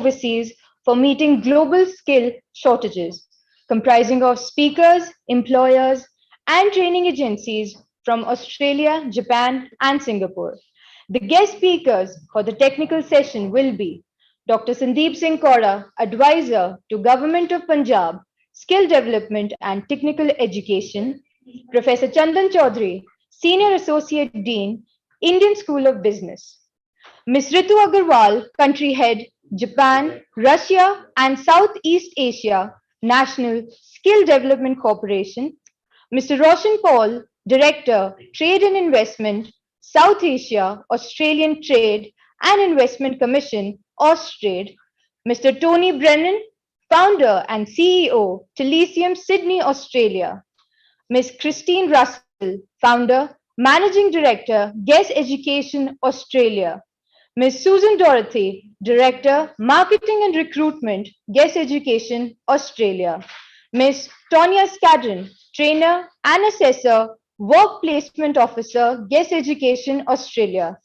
overseas for meeting global skill shortages, comprising of speakers, employers, and training agencies from Australia, Japan, and Singapore. The guest speakers for the technical session will be Dr. Sandeep Singh Kaura, Advisor to Government of Punjab, Skill Development and Technical Education, Professor Chandan Chaudhary, Senior Associate Dean, Indian School of Business, Ms. Ritu Agarwal, Country Head, Japan, Russia, and Southeast Asia National Skill Development Corporation, Mr. Roshan Paul, Director, Trade and Investment, South Asia, Australian Trade and Investment Commission, Austrade, Mr. Tony Brennan, Founder and CEO, Telesium Sydney, Australia, Ms. Christine Russell, Founder, Managing Director, Guest Education, Australia, Ms. Susan Dorothy, Director, Marketing and Recruitment, Guest Education, Australia, Ms. Tonya Scadron, Trainer and Assessor, Work Placement Officer, Guest Education, Australia,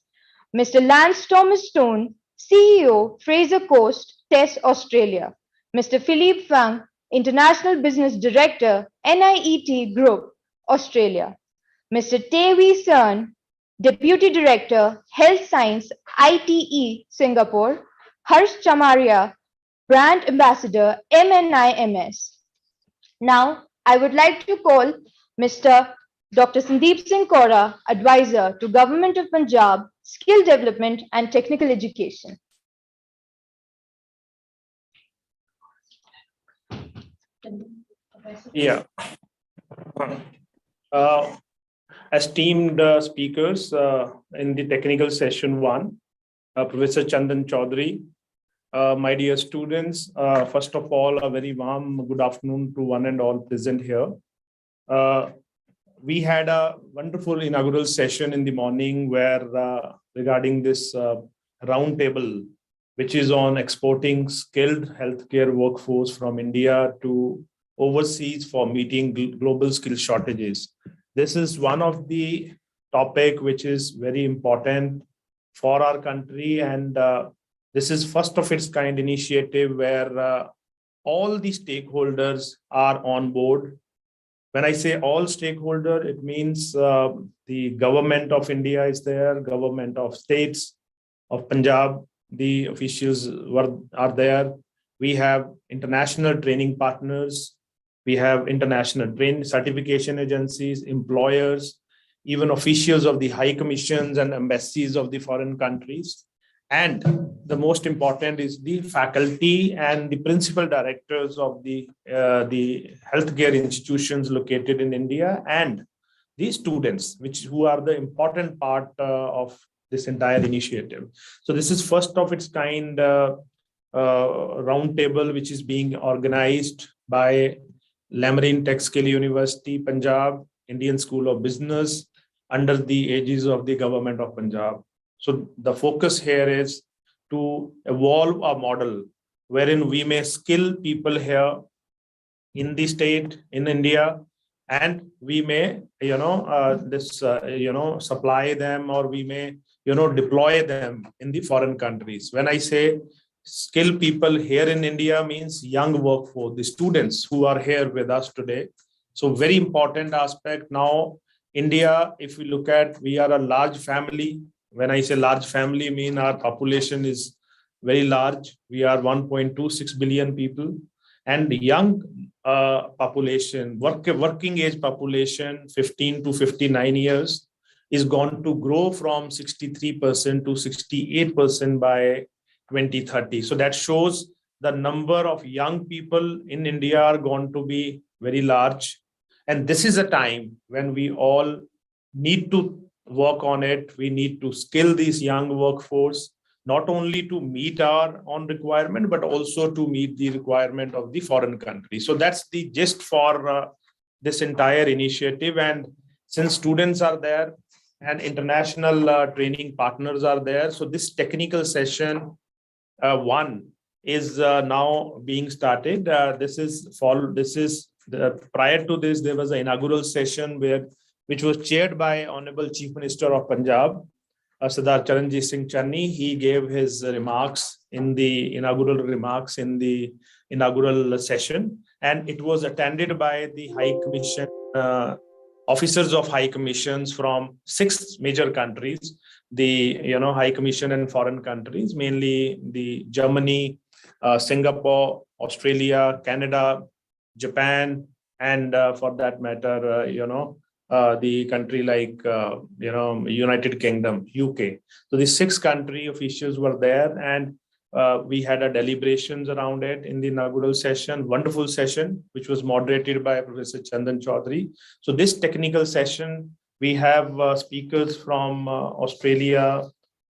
Mr. Lance Thomas Stone, CEO, Fraser Coast, TESS, Australia, Mr. Philippe Fang, International Business Director, NIET Group, Australia, Mr. Tae Wee Sun, Deputy Director, Health Science, ITE, Singapore, Harsh Chamaria, Brand Ambassador, MNIMS. Now, I would like to call Mr. Dr. Sandeep Singh Kaura, Advisor to Government of Punjab, Skill Development and Technical Education. Yeah. Esteemed speakers in the technical session 1, Professor Chandan Chaudhary, my dear students, first of all, a very warm good afternoon to one and all present here. We had a wonderful inaugural session in the morning where regarding this roundtable, which is on exporting skilled healthcare workforce from India to overseas for meeting global skill shortages. This is one of the topic which is very important for our country, and this is first of its kind initiative where all the stakeholders are on board. When I say all stakeholder, it means the government of India is there, government of states of Punjab, the officials are there. We have international training partners. We have international training certification agencies, employers, even officials of the high commissions and embassies of the foreign countries. And the most important is the faculty and the principal directors of the healthcare institutions located in India, and the students, who are the important part of this entire initiative. So this is first of its kind roundtable, which is being organized by LAMRIN Tech Skill University, Punjab, Indian School of Business, under the aegis of the government of Punjab. So the focus here is to evolve a model wherein we may skill people here in the state, in India, and we may, supply them, or we may, deploy them in the foreign countries. When I say skill people here in India, means young workforce, the students who are here with us today. So very important aspect. Now, India, if we look at, we are a large family. When I say large family, I mean our population is very large. We are 1.26 billion people, and the young population, working age population, 15 to 59 years, is going to grow from 63% to 68% by 2030. So that shows the number of young people in India are going to be very large. And this is a time when we all need to work on it. We need to skill this young workforce, not only to meet our own requirement, but also to meet the requirement of the foreign country. So that's the gist for this entire initiative. And since students are there and international training partners are there, so this technical session 1 is now being started. Prior to this, there was an inaugural session which was chaired by Honorable Chief Minister of Punjab, Sardar Charanjit Singh Channi. He gave his remarks in the inaugural session, and it was attended by the High Commission officers of High Commissions from 6 major countries. The High Commission and foreign countries, mainly the Germany, Singapore, Australia, Canada, Japan, and for that matter, the country like United Kingdom, UK. So the 6 country officials were there, and we had a deliberations around it in the inaugural session. Wonderful session, which was moderated by Professor Chandan Chaudhary. So this technical session, we have speakers from Australia,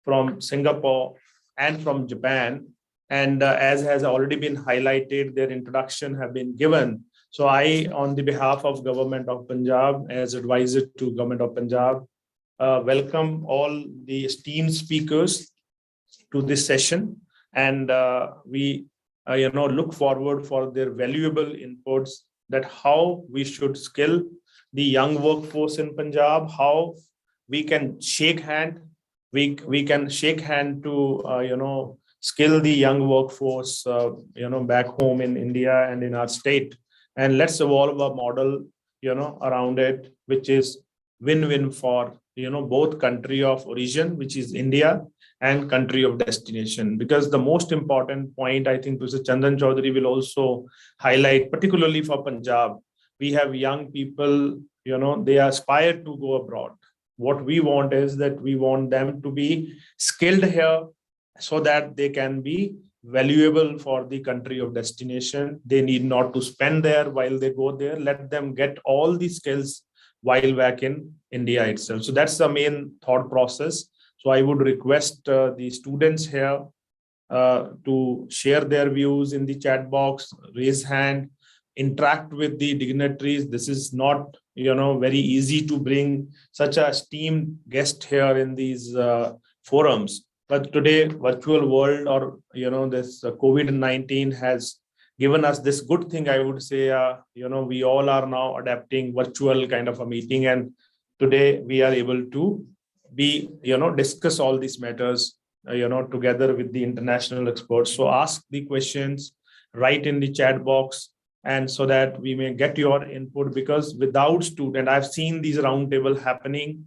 from Singapore, and from Japan. And as has already been highlighted, their introduction have been given. So I, on the behalf of Government of Punjab, as advisor to Government of Punjab, welcome all the esteemed speakers to this session, and we look forward for their valuable inputs, that how we should skill the young workforce in Punjab, how we can shake hand, we can shake hand to skill the young workforce back home in India and in our state, and let's evolve a model around it, which is win-win for both country of origin, which is India, and country of destination. Because the most important point, I think Professor Chandan Chaudhary will also highlight, particularly for Punjab, we have young people, they aspire to go abroad. What we want is that we want them to be skilled here so that they can be valuable for the country of destination. They need not to spend there while they go there. Let them get all the skills while back in India itself. So that's the main thought process. So I would request the students here to share their views in the chat box, raise hand, interact with the dignitaries. This is not very easy to bring such a esteemed guest here in these forums. But today, virtual world, or this COVID-19 has given us this good thing. I would say, we all are now adapting virtual kind of a meeting, and today we are able to discuss all these matters together with the international experts. So ask the questions, write in the chat box, and so that we may get your input, because without student, I've seen these roundtable happening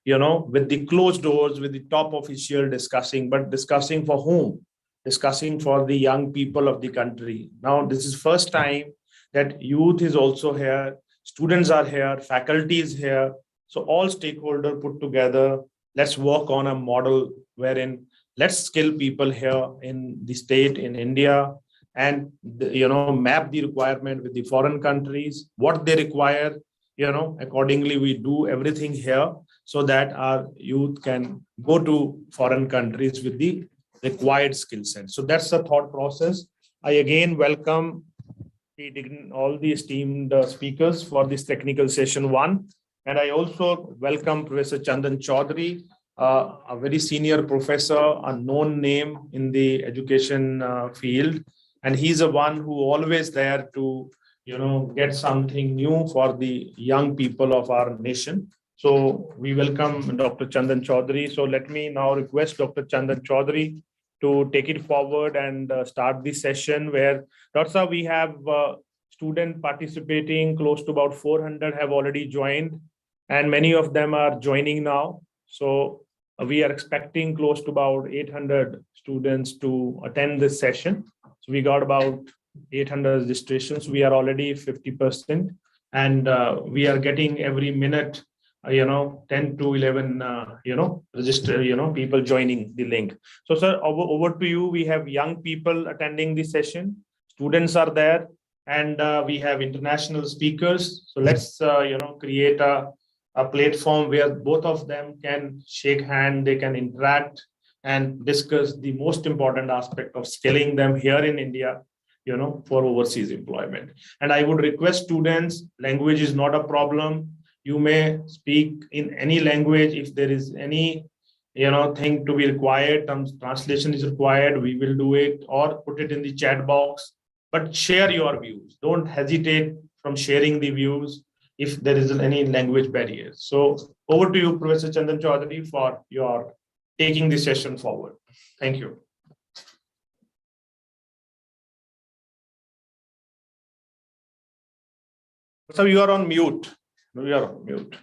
with the closed doors, with the top official discussing, but discussing for whom? Discussing for the young people of the country. Now this is first time that youth is also here, students are here, faculty is here. So all stakeholders put together, let's work on a model wherein let's skill people here in the state, in India, and map the requirement with the foreign countries, what they require, accordingly we do everything here, so that our youth can go to foreign countries with the required skill set. So that's the thought process. I again welcome all the esteemed speakers for this technical session 1. And I also welcome Professor Chandan Chaudhary, a very senior professor, a known name in the education field. And he's the one who always there to, get something new for the young people of our nation. So we welcome Dr. Chandan Chaudhary. So let me now request Dr. Chandan Chaudhary to take it forward and start the session, where, Dr. we have students participating, close to about 400 have already joined, and many of them are joining now. So we are expecting close to about 800 students to attend this session. So we got about 800 registrations. We are already 50%, and we are getting every minute 10 to 11 register people joining the link. So sir, over to you. We have young people attending the session, students are there, and we have international speakers. So let's create a platform where both of them can shake hand, they can interact and discuss the most important aspect of skilling them here in India, for overseas employment. And I would request students, language is not a problem. You may speak in any language. If there is any thing to be required, translation is required, we will do it, or put it in the chat box. But share your views. Don't hesitate from sharing the views if there is any language barrier. So over to you, Professor Chandan Chaudhary, for your taking the session forward. Thank you. So you are on mute. You are on mute.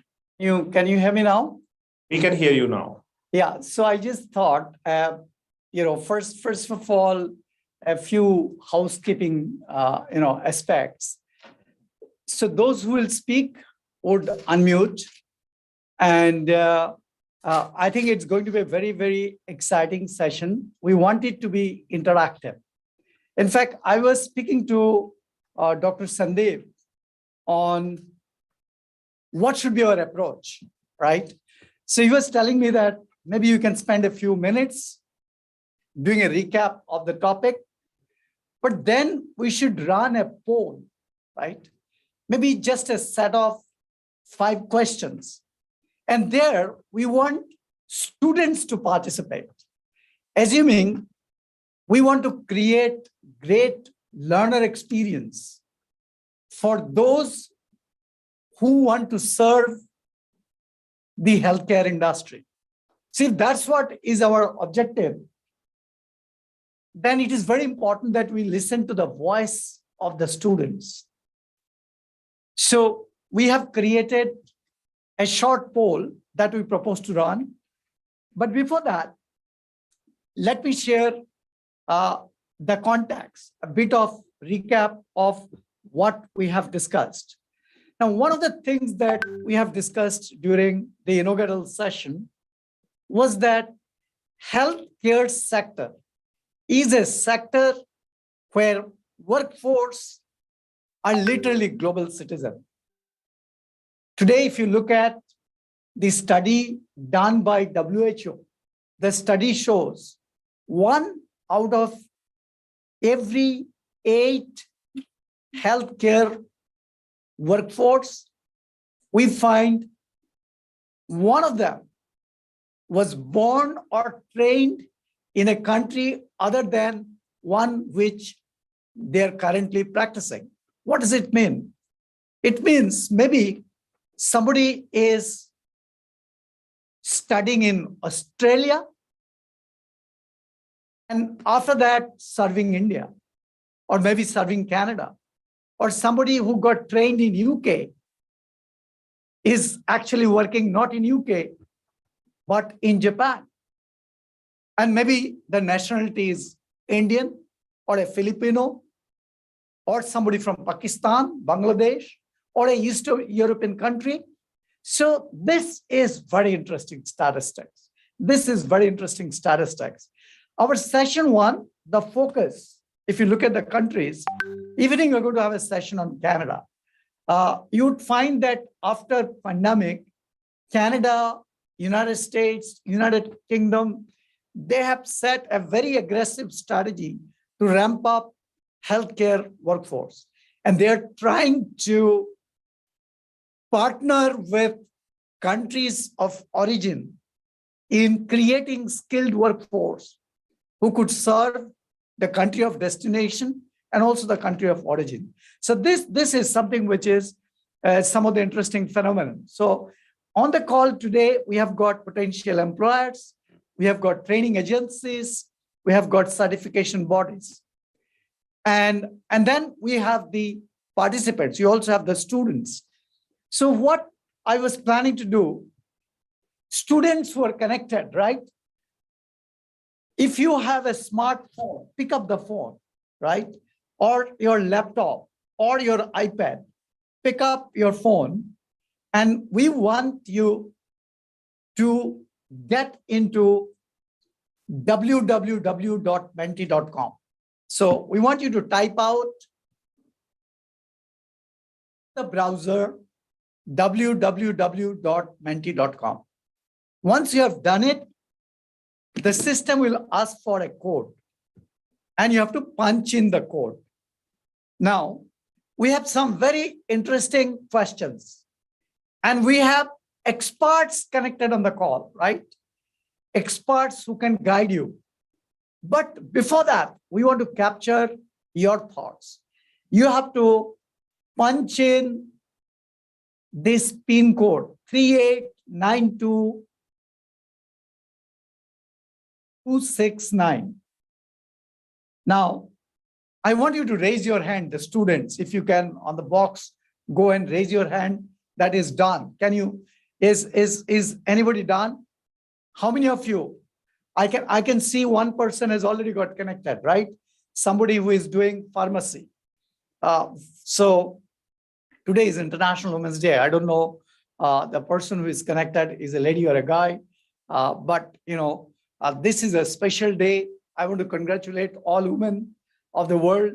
Can you hear me now? We can hear you now. Yeah. So I just thought, first of all, a few housekeeping, aspects. So those who will speak would unmute, and I think it's going to be a very, very exciting session. We want it to be interactive. In fact, I was speaking to Dr. Sandeep on what should be our approach, right? So he was telling me that maybe you can spend a few minutes doing a recap of the topic, but then we should run a poll, right? Maybe just a set of 5 questions. And there we want students to participate, assuming we want to create great learner experience for those who want to serve the healthcare industry. See, if that's what is our objective, then it is very important that we listen to the voice of the students. So we have created a short poll that we propose to run. But before that, let me share the context, a bit of recap of what we have discussed. Now, one of the things that we have discussed during the inaugural session was that healthcare sector is a sector where workforce are literally global citizens. Today, if you look at the study done by WHO, the study shows 1 out of every 8 healthcare workforce, we find one of them was born or trained in a country other than one which they're currently practicing. What does it mean? It means maybe somebody is studying in Australia and after that serving India, or maybe serving Canada, or somebody who got trained in UK is actually working not in UK, but in Japan. And maybe the nationality is Indian or a Filipino or somebody from Pakistan, Bangladesh, or a Eastern European country. So this is very interesting statistics. This is very interesting statistics. Our session 1, the focus, if you look at the countries, evening we're going to have a session on Canada. You would find that after pandemic, Canada, United States, United Kingdom, they have set a very aggressive strategy to ramp up healthcare workforce. And they're trying to partner with countries of origin in creating skilled workforce who could serve the country of destination and also the country of origin. So this is something which is some of the interesting phenomenon. So on the call today, we have got potential employers, we have got training agencies, we have got certification bodies. And then we have the participants, you also have the students. So what I was planning to do, students who are connected, right? If you have a smartphone, pick up the phone, right? Or your laptop or your iPad, pick up your phone, and we want you to get into www.menti.com. So we want you to type out the browser www.menti.com. Once you have done it, the system will ask for a code and you have to punch in the code. Now, we have some very interesting questions and we have experts connected on the call, right? Experts who can guide you. But before that, we want to capture your thoughts. You have to punch in this PIN code 3892 269. Now, I want you to raise your hand, the students, if you can, on the box, go and raise your hand. That is done. Can you, is anybody done? How many of you? I can see one person has already got connected, right? Somebody who is doing pharmacy. So today is International Women's Day. I don't know the person who is connected is a lady or a guy, but this is a special day. I want to congratulate all women of the world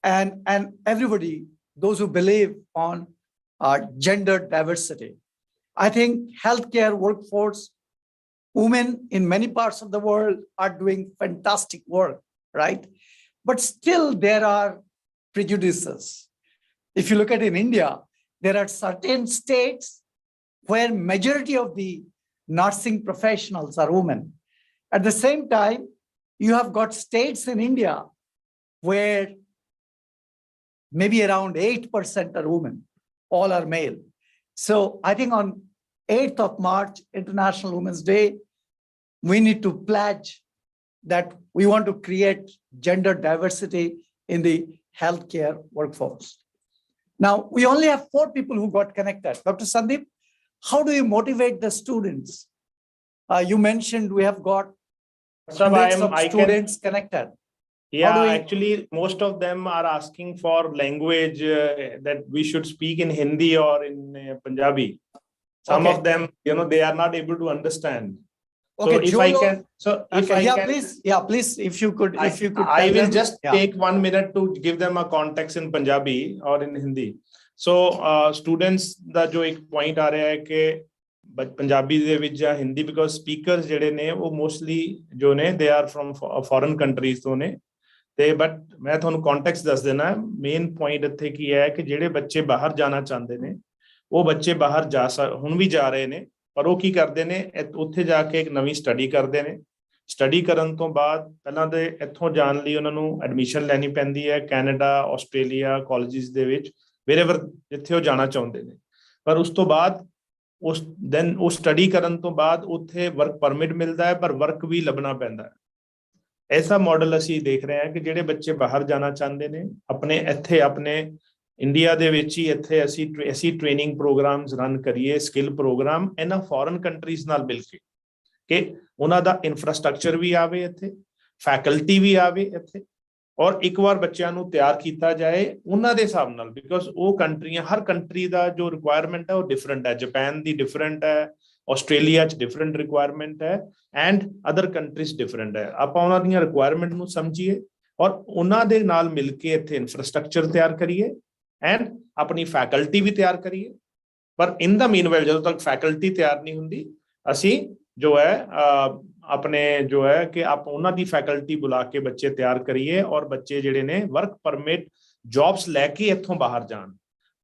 and everybody, those who believe on gender diversity. I think healthcare workforce, women in many parts of the world are doing fantastic work, right? But still there are prejudices. If you look at in India, there are certain states where majority of the nursing professionals are women. At the same time, you have got states in India where maybe around 8% are women, all are male. So I think on 8th of March, International Women's Day, we need to pledge that we want to create gender diversity in the healthcare workforce. Now, we only have 4 people who got connected. Dr. Sandeep, how do you motivate the students? You mentioned we have got hundreds of students connected. Yeah, actually, most of them are asking for language that we should speak in Hindi or in Punjabi. Some of them, they are not able to understand. Okay, so if I can, please, if you could, I will just take 1 minute to give them a context in Punjabi or in Hindi. So students, the jo ek point aa raha hai ke Punjabi de vich ja Hindi, because speakers jehde ne wo mostly jo ne they are from foreign countries to ne. But मैं ਤੁਹਾਨੂੰ context ਦੱਸ ਦੇਣਾ main point ਇੱਥੇ ਕੀ ਹੈ ਕਿ ਜਿਹੜੇ ਬੱਚੇ ਬਾਹਰ ਜਾਣਾ ਚਾਹੁੰਦੇ ਨੇ ਉਹ ਬੱਚੇ ਬਾਹਰ ਜਾ ਹੁਣ ਵੀ ਜਾ ਰਹੇ ਨੇ ਪਰ ਉਹ ਕੀ ਕਰਦੇ ਨੇ ਉੱਥੇ ਜਾ ਕੇ ਇੱਕ ਨਵੀਂ ਸਟੱਡੀ ਕਰਦੇ ਨੇ ਸਟੱਡੀ ਕਰਨ ਤੋਂ ਬਾਅਦ ਪਹਿਲਾਂ ਦੇ ਇੱਥੋਂ ਜਾਣ ਲਈ ਉਹਨਾਂ ਨੂੰ ਐਡਮਿਸ਼ਨ ਲੈਣੀ ਪੈਂਦੀ ਹੈ ਕੈਨੇਡਾ ਆਸਟ੍ਰੇਲੀਆ ਕਾਲਜਿਸ ਦੇ ਵਿੱਚ ਵੇਰੇਵਰ ਜਿੱਥੇ ਉਹ ਜਾਣਾ ਚਾਹੁੰਦੇ ਨੇ ਪਰ ਉਸ ਤੋਂ ਬਾਅਦ ਉਹ ਸਟੱਡੀ ਕਰਨ ਤੋਂ ਬਾਅਦ ਉੱਥੇ ਵਰਕ ਪਰਮਿਟ ਮਿਲਦਾ ਹੈ ਪਰ ਵਰਕ ਵੀ ਲੱਭਣਾ ਪੈਂਦਾ ਹੈ ऐसा मॉडल ਅਸੀਂ देख रहे हैं कि ਜਿਹੜੇ ਬੱਚੇ ਬਾਹਰ ਜਾਣਾ ਚਾਹੁੰਦੇ ਨੇ ਆਪਣੇ ਇੱਥੇ ਆਪਣੇ ਇੰਡੀਆ ਦੇ ਵਿੱਚ ਹੀ ਇੱਥੇ ਅਸੀਂ ਟ੍ਰੇਨਿੰਗ ਪ੍ਰੋਗਰਾਮਸ ਰਨ ਕਰੀਏ ਸਕਿੱਲ ਪ੍ਰੋਗਰਾਮ ਇਹਨਾਂ ਫੋਰਨ ਕੰਟਰੀਜ਼ ਨਾਲ ਮਿਲ ਕੇ ਕਿ ਉਹਨਾਂ ਦਾ ਇਨਫਰਾਸਟ੍ਰਕਚਰ ਵੀ ਆਵੇ ਇੱਥੇ ਫੈਕਲਟੀ ਵੀ ਆਵੇ ਇੱਥੇ ਔਰ ਇੱਕ ਵਾਰ ਬੱਚਿਆਂ ਨੂੰ ਤਿਆਰ ਕੀਤਾ ਜਾਏ ਉਹਨਾਂ ਦੇ ਹਿਸਾਬ ਨਾਲ ਬਿਕੋਜ਼ ਉਹ ਕੰਟਰੀਆਂ ਹਰ ਕੰਟਰੀ ਦਾ ਜੋ ਰਿਕੁਆਇਰਮੈਂਟ ਹੈ ਉਹ ਡਿਫਰੈਂਟ ਹੈ ਜਾਪਾਨ ਦੀ ਡਿਫਰੈਂਟ ਹੈ ਆਸਟ੍ਰੇਲੀਆ 'ਚ ਡਿਫਰੈਂਟ ਰਿਕੁਆਇਰਮੈਂਟ ਹੈ ਐਂਡ ਅਦਰ ਕੰਟਰੀਜ਼ ਡਿਫਰੈਂਟ ਹੈ ਆਪਾਂ ਉਹਨਾਂ ਦੀਆਂ ਰਿਕੁਆਇਰਮੈਂਟ ਨੂੰ ਸਮਝੀਏ ਔਰ ਉਹਨਾਂ ਦੇ ਨਾਲ ਮਿਲ ਕੇ ਇੱਥੇ ਇਨਫਰਾਸਟ੍ਰਕਚਰ ਤਿਆਰ ਕਰੀਏ ਐਂਡ ਆਪਣੀ ਫੈਕਲਟੀ ਵੀ ਤਿਆਰ ਕਰੀਏ ਪਰ ਇਨ ਦਾ ਮੀਨਵਾਈਲ ਜਦੋਂ ਤੱਕ ਫੈਕਲਟੀ ਤਿਆਰ ਨਹੀਂ ਹੁੰਦੀ ਅਸੀਂ ਜੋ ਹੈ ਆਪਣੇ ਜੋ ਹੈ ਕਿ ਆਪ ਉਹਨਾਂ ਦੀ ਫੈਕਲਟੀ ਬੁਲਾ ਕੇ ਬੱਚੇ ਤਿਆਰ ਕਰੀਏ ਔਰ ਬੱਚੇ ਜਿਹੜੇ ਨੇ ਵਰਕ ਪਰਮਿਟ ਜੌਬਸ ਲੈ ਕੇ ਇੱਥੋਂ ਬਾਹਰ ਜਾਣ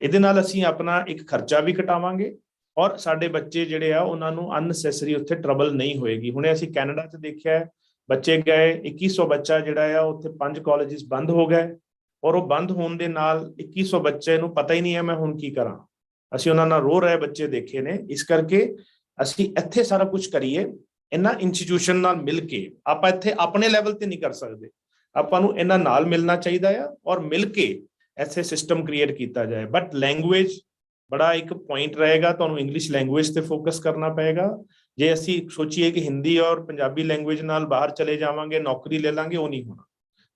ਇਹਦੇ ਨਾਲ ਅਸੀਂ ਆਪਣਾ ਇੱਕ ਖਰਚਾ ਵੀ ਘਟਾਵਾਂਗੇ ਔਰ ਸਾਡੇ ਬੱਚੇ ਜਿਹੜੇ ਆ ਉਹਨਾਂ ਨੂੰ ਅਨਨੈਸੈਸਰੀ ਉੱਥੇ ਟਰਬਲ ਨਹੀਂ ਹੋਏਗੀ ਹੁਣੇ ਅਸੀਂ ਕੈਨੇਡਾ 'ਚ ਦੇਖਿਆ ਬੱਚੇ ਗਏ 2100 ਬੱਚਾ ਜਿਹੜਾ ਆ ਉੱਥੇ 5 ਕਾਲਜਿਸ ਬੰਦ ਹੋ ਗਏ ਔਰ ਉਹ ਬੰਦ ਹੋਣ ਦੇ ਨਾਲ 2100 ਬੱਚੇ ਨੂੰ ਪਤਾ ਹੀ ਨਹੀਂ ਹੈ ਮੈਂ ਹੁਣ ਕੀ ਕਰਾਂ ਅਸੀਂ ਉਹਨਾਂ ਨਾਲ ਰੋ ਰਹੇ ਬੱਚੇ ਦੇਖੇ ਨੇ ਇਸ ਕਰਕੇ ਅਸੀਂ ਇੱਥੇ ਸਾਰਾ ਕੁਝ ਕਰੀਏ ਇਹਨਾਂ ਇੰਸਟੀਟਿਊਸ਼ਨ ਨਾਲ ਮਿਲ ਕੇ ਆਪਾਂ ਇੱਥੇ ਆਪਣੇ ਲੈਵਲ ਤੇ ਨਹੀਂ ਕਰ ਸਕਦੇ ਆਪਾਂ ਨੂੰ ਇਹਨਾਂ ਨਾਲ ਮਿਲਣਾ ਚਾਹੀਦਾ ਆ ਔਰ ਮਿਲ ਕੇ ਐਸੇ ਸਿਸਟਮ ਕ੍ਰੀਏਟ ਕੀਤਾ ਜਾਏ ਬਟ ਲੈਂਗੁਏਜ ਬੜਾ ਇੱਕ ਪੁਆਇੰਟ ਰਹੇਗਾ ਤੁਹਾਨੂੰ ਇੰਗਲਿਸ਼ ਲੈਂਗੁਏਜ ਤੇ ਫੋਕਸ ਕਰਨਾ ਪਏਗਾ ਜੇ ਅਸੀਂ ਸੋਚੀਏ ਕਿ ਹਿੰਦੀ ਔਰ ਪੰਜਾਬੀ ਲੈਂਗੁਏਜ ਨਾਲ ਬਾਹਰ ਚਲੇ ਜਾਵਾਂਗੇ ਨੌਕਰੀ ਲੈ ਲਾਂਗੇ ਉਹ ਨਹੀਂ ਹੋਣਾ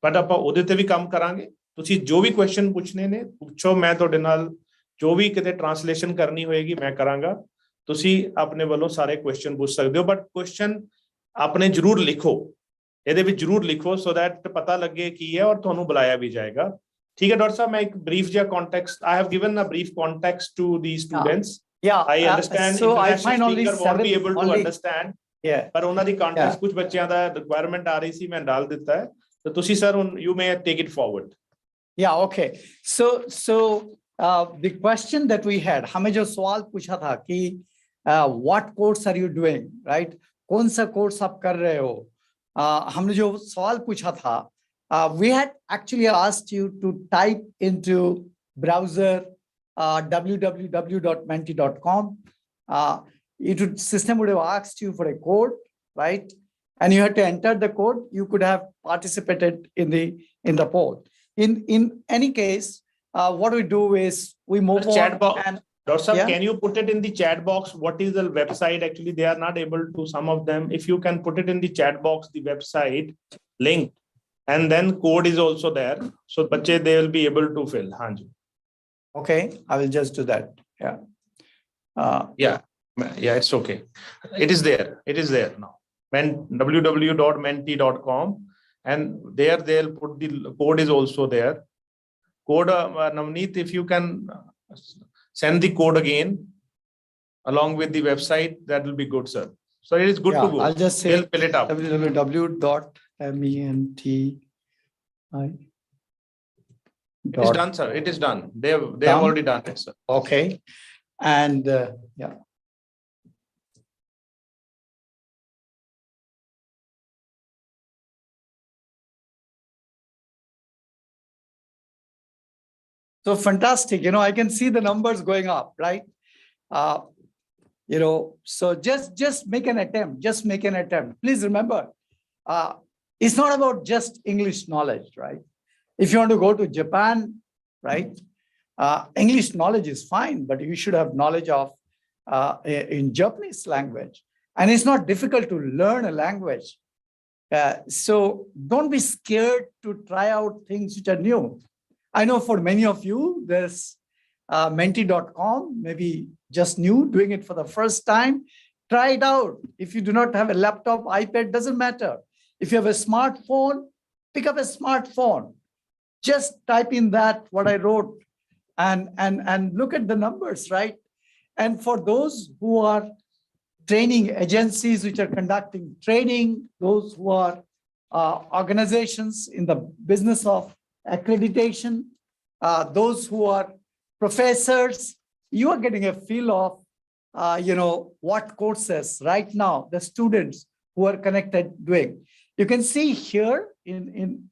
ਬਟ ਆਪਾਂ ਉਹਦੇ ਤੇ ਵੀ ਕੰਮ ਕਰਾਂਗੇ ਤੁਸੀਂ ਜੋ ਵੀ ਕੁਐਸਚਨ ਪੁੱਛਣੇ ਨੇ ਪੁੱਛੋ ਮੈਂ ਤੁਹਾਡੇ ਨਾਲ ਜੋ ਵੀ ਕਿਤੇ ਟ੍ਰਾਂਸਲੇਸ਼ਨ ਕਰਨੀ ਹੋਏਗੀ ਮੈਂ ਕਰਾਂਗਾ ਤੁਸੀਂ ਆਪਣੇ ਵੱਲੋਂ ਸਾਰੇ ਕੁਐਸਚਨ ਪੁੱਛ ਸਕਦੇ ਹੋ ਬਟ ਕੁਐਸਚਨ ਆਪਣੇ ਜ਼ਰੂਰ ਲਿਖੋ ਇਹਦੇ ਵਿੱਚ ਜ਼ਰੂਰ ਲਿਖੋ ਸੋ ਦੈਟ ਪਤਾ ਲੱਗੇ ਕੀ ਹੈ ਔਰ ਤੁਹਾਨੂੰ ਬੁਲਾਇਆ ਵੀ ਜਾਏਗਾ ठीक है डॉक्टर साहब मैं एक brief ja context I have given a brief context to the students I understand so I find only speaker won't be able to understand ਪਰ ਉਹਨਾਂ ਦੀ context ਕੁਝ ਬੱਚਿਆਂ ਦਾ requirement ਆ ਰਹੀ ਸੀ ਮੈਂ ਡਾਲ ਦਿੱਤਾ ਹੈ ਤਾਂ ਤੁਸੀਂ sir you may take it forward okay so the question that we had हमें जो सवाल पूछा था कि what course are you doing right कौन सा course आप कर रहे हो हमने जो सवाल पूछा था we had actually asked you to type into browser www.menti.com. System would have asked you for a code, right? and you had to enter the code, you could have participated in the poll. In any case, what we do is we move Chat on. box. And Dr. Sir, yeah. can you put it in the chat box? What is the website? Actually, they are not able to, some of them. If you can put it in the chat box, the website link, and then code is also there. So bache, they will be able to fill. Hanji. Okay, I will just do that. Yeah. Yeah, it's okay. It is there. It is there now. www.menti.com, and there they'll put the code is also there. Code, Navneet, if you can send the code again along with the website, that will be good, sir. So it is good to go. I'll just say We'll fill it up. www.menti. It is done, sir. It is done. They have already done it, sir. Okay. And yeah. So fantastic. I can see the numbers going up, right? So just make an attempt. Just make an attempt. Please remember, it's not about just English knowledge, right? If you want to go to Japan, right? English knowledge is fine, but you should have knowledge of in Japanese language. And it's not difficult to learn a language. So don't be scared to try out things which are new. I know for many of you, there's menti.com, maybe just new, doing it for the first time. Try it out. If you do not have a laptop, iPad, doesn't matter. If you have a smartphone, pick up a smartphone. Just type in that, what I wrote, and look at the numbers, right? And for those who are training agencies which are conducting training, those who are organizations in the business of accreditation, those who are professors, you are getting a feel of, what courses right now the students who are connected doing. You can see here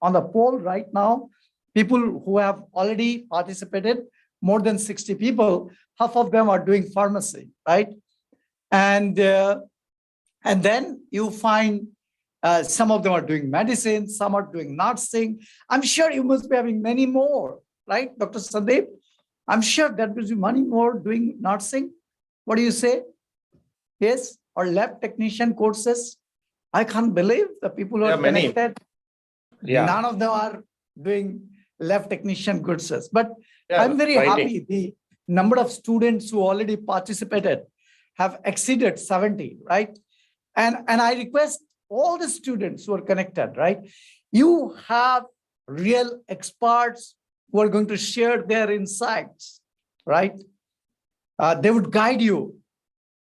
on the poll right now, people who have already participated, more than 60 people, half of them are doing pharmacy, right? And then you find some of them are doing medicine, some are doing nursing. I'm sure you must be having many more, right, Dr. Sandeep? I'm sure that gives you many more doing nursing. What do you say? Yes, or lab technician courses. I can't believe the people who are connected. Yeah. None of them are doing lab technician courses. But yeah, I'm very happy the number of students who already participated have exceeded 70, right? And I request all the students who are connected, right? You have real experts who are going to share their insights, right? They would guide you,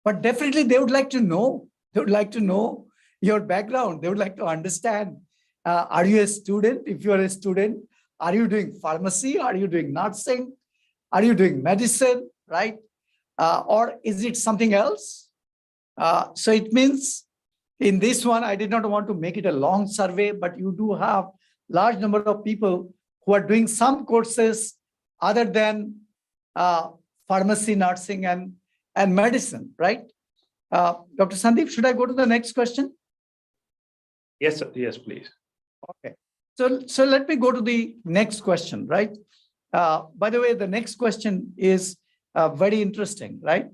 but definitely they would like to know. They would like to know your background. They would like to understand, are you a student? If you are a student, are you doing pharmacy? Are you doing nursing? Are you doing medicine, right? Or is it something else? So it means in this one, I did not want to make it a long survey, but you do have large number of people who are doing some courses other than pharmacy, nursing, and medicine, right? Dr. Sandeep, should I go to the next question? Yes, sir. Yes, please. Okay. So let me go to the next question, right? By the way, the next question is very interesting, right?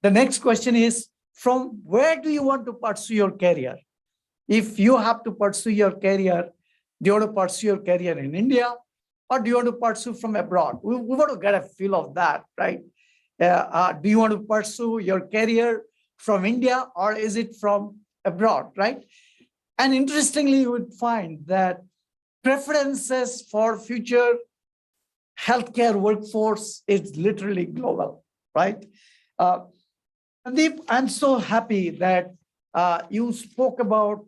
The next question is, from where do you want to pursue your career? If you have to pursue your career, do you want to pursue your career in India, or do you want to pursue from abroad? We want to get a feel of that, right? Do you want to pursue your career from India, or is it from abroad, right? And interestingly, you would find that preferences for future healthcare workforce is literally global, right? Sandeep, I'm so happy that you spoke about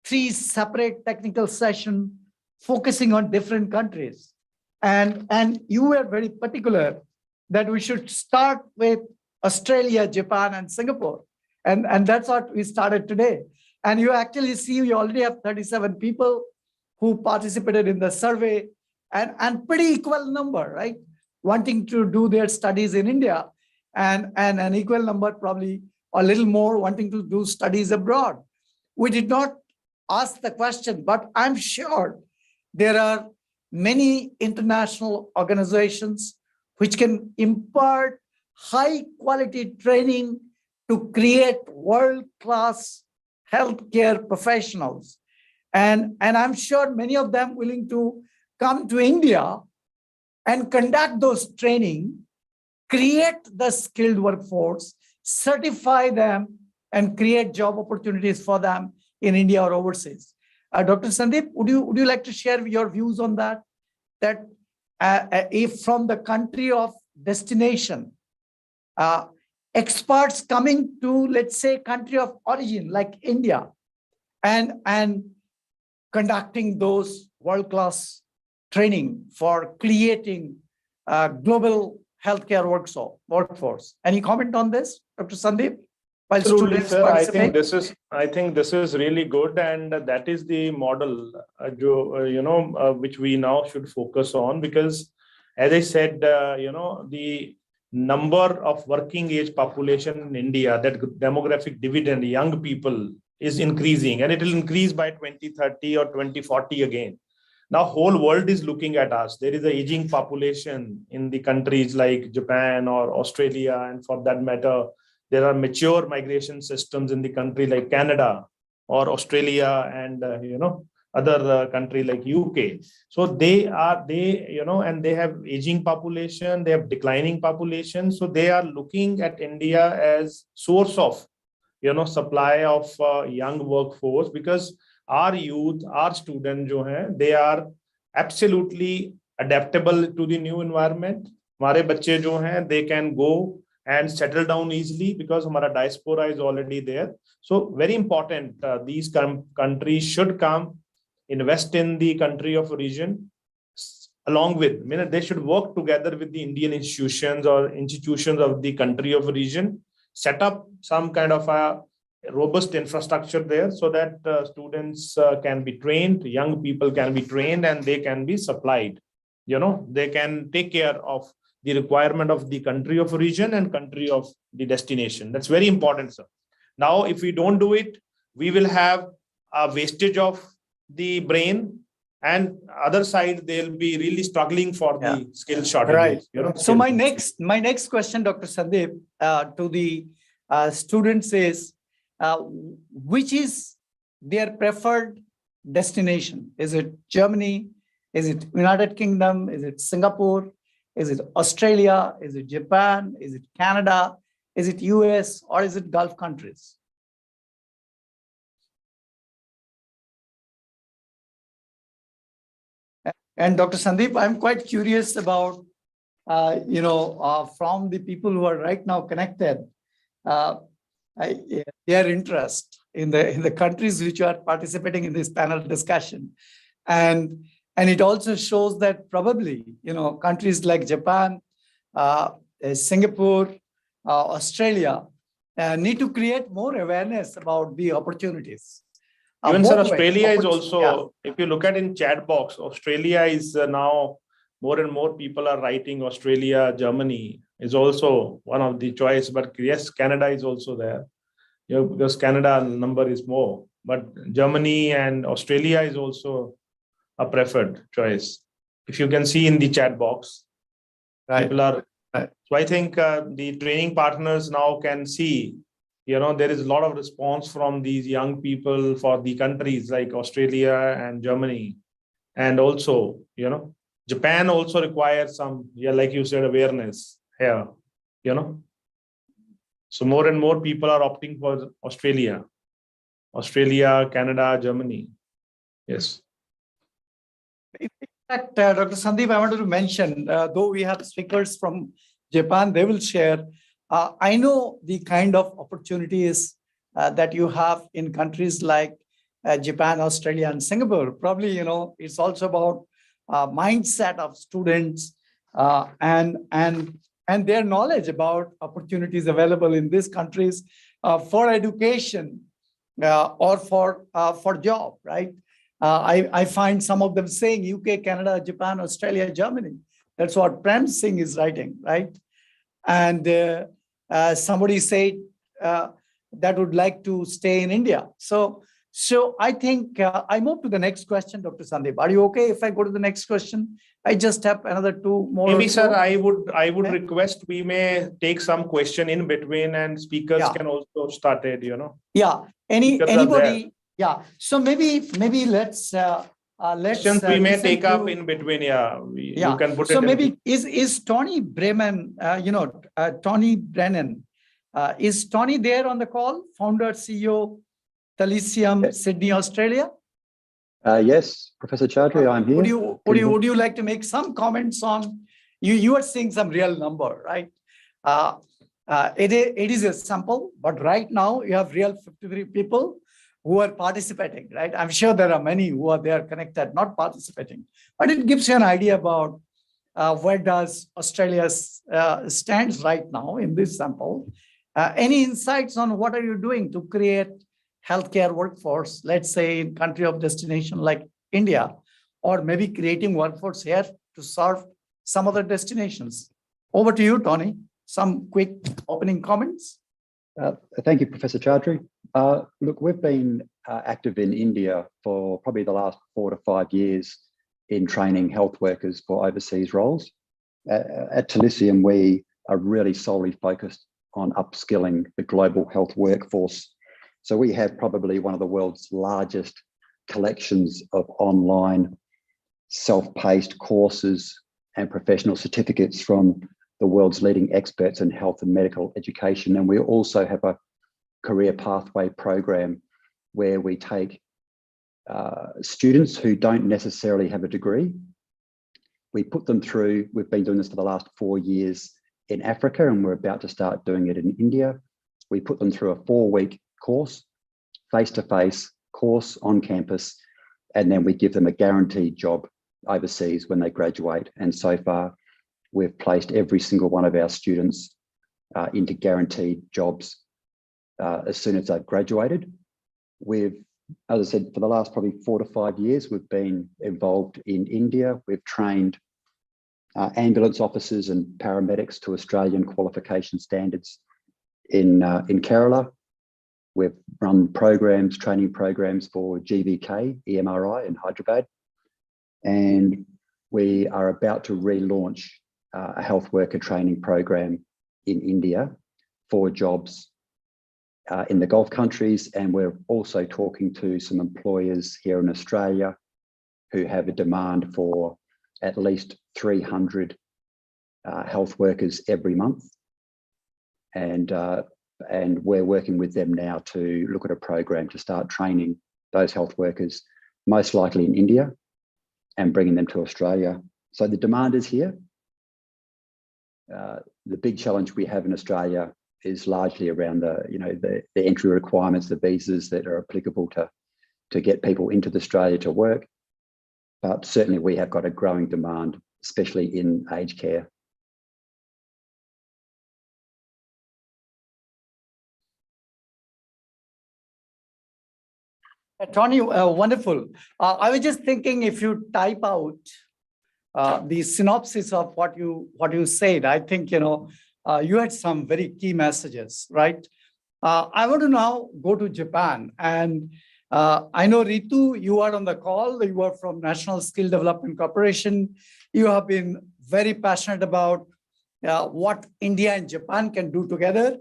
3 separate technical sessions focusing on different countries. And you were very particular that we should start with Australia, Japan, and Singapore. And that's what we started today. And you actually see, we already have 37 people who participated in the survey, and pretty equal number, right? Wanting to do their studies in India, and an equal number, probably a little more, wanting to do studies abroad. We did not ask the question, but I'm sure there are many international organizations which can impart high quality training to create world-class healthcare professionals. And I'm sure many of them willing to come to India and conduct those training, create the skilled workforce, certify them, and create job opportunities for them in India or overseas. Dr. Sandeep, would you like to share your views on that? That if from the country of destination, experts coming to, let's say, country of origin like India, and conducting those world-class training for creating global healthcare workforce. Any comment on this, Dr. Sandeep? While Absolutely, students sir. participate? I think this is really good, and that is the model, which we now should focus on, because, as I said, the number of working age population in India, that demographic dividend, young people, is increasing, and it will increase by 2030 or 2040 again. Now, whole world is looking at us. There is an aging population in the countries like Japan or Australia, and for that matter, there are mature migration systems in the country like Canada or Australia, and other country like UK. So and they have aging population, they have declining population. So they are looking at India as source of supply of young workforce, because our youth, our students, they are absolutely adaptable to the new environment. हमारे बच्चे जो हैं, they can go and settle down easily because हमारा diaspora is already there. So very important, these countries should come, invest in the country of origin, along with, they should work together with the Indian institutions or institutions of the country of origin, set up some kind of a robust infrastructure there so that students can be trained, young people can be trained, and they can be supplied. They can take care of the requirement of the country of origin and country of the destination. That's very important, sir. Now, if we don't do it, we will have a wastage of the brain, and other side, they'll be really struggling for the skill shortages. Right. So my next question, Dr. Sandeep, to the students is, which is their preferred destination? Is it Germany? Is it United Kingdom? Is it Singapore? Is it Australia? Is it Japan? Is it Canada? Is it US? Or is it Gulf countries? And Dr. Sandeep, I'm quite curious about, from the people who are right now connected, their interest in the countries which are participating in this panel discussion. And it also shows that probably, countries like Japan, Singapore, Australia need to create more awareness about the opportunities. Even sir, Australia is also, if you look at in chat box, Australia is now more and more people are writing Australia, Germany is also one of the choice, but yes, Canada is also there. Because Canada number is more, but Germany and Australia is also a preferred choice. If you can see in the chat box, people are. So I think the training partners now can see, there is a lot of response from these young people for the countries like Australia and Germany. And also, Japan also requires some, like you said, awareness here, So more and more people are opting for Australia, Canada, Germany. Yes. In fact, Dr. Sandeep, I wanted to mention, though we have speakers from Japan, they will share. I know the kind of opportunities that you have in countries like Japan, Australia, and Singapore. Probably, it's also about mindset of students and their knowledge about opportunities available in these countries for education or for job, right? I find some of them saying UK, Canada, Japan, Australia, Germany. That's what Prem Singh is writing, right? And somebody said that would like to stay in India. So So I think I move to the next question, Dr. Sandeep. Are you okay if I go to the next question? I just have another two more. Maybe, sir, so. I would Okay. request we may take some question in between, and speakers can also start it, Yeah. Anybody? Yeah. So maybe let's questions we may take up in between. You can put so it. So maybe is Tony Bremen, Tony Brennan, is Tony there on the call? Founder, CEO, Talisium, Sydney, Australia. Yes, Professor Chaudhry, I'm here. Would you like to make some comments on you are seeing some real number, right? It is a sample, but right now you have real 53 people who are participating, right? I'm sure there are many who are there connected, not participating, but it gives you an idea about where does Australia stands right now in this sample. Any insights on what are you doing to create healthcare workforce, let's say in country of destination like India, or maybe creating workforce here to serve some other destinations? Over to you, Tony. Some quick opening comments. Thank you, Professor Chaudhry. Look, we've been active in India for probably the last 4 to 5 years in training health workers for overseas roles. At Talisium, we are really solely focused on upskilling the global health workforce. So we have probably one of the world's largest collections of online self-paced courses and professional certificates from the world's leading experts in health and medical education. And we also have a career pathway program where we take students who don't necessarily have a degree. We put them through, we've been doing this for the last 4 years in Africa, and we're about to start doing it in India. We put them through a 4-week course, face-to-face course on campus, and then we give them a guaranteed job overseas when they graduate. And so far, we've placed every single one of our students into guaranteed jobs as soon as they've graduated. We've, as I said, for the last probably 4 to 5 years, we've been involved in India. We've trained ambulance officers and paramedics to Australian qualification standards in Kerala. We've run programs, training programs for GVK, EMRI in Hyderabad. And we are about to relaunch a health worker training program in India for jobs in the Gulf countries. And we're also talking to some employers here in Australia who have a demand for at least 300 health workers every month. And we're working with them now to look at a program to start training those health workers, most likely in India, and bringing them to Australia. So the demand is here. The big challenge we have in Australia is largely around the entry requirements, the visas that are applicable to get people into Australia to work. But certainly we have got a growing demand, especially in aged care. Tony, wonderful. I was just thinking if you type out the synopsis of what you said, I think, you had some very key messages, right? I want to now go to Japan. And I know, Ritu, you are on the call. You are from National Skill Development Corporation. You have been very passionate about what India and Japan can do together.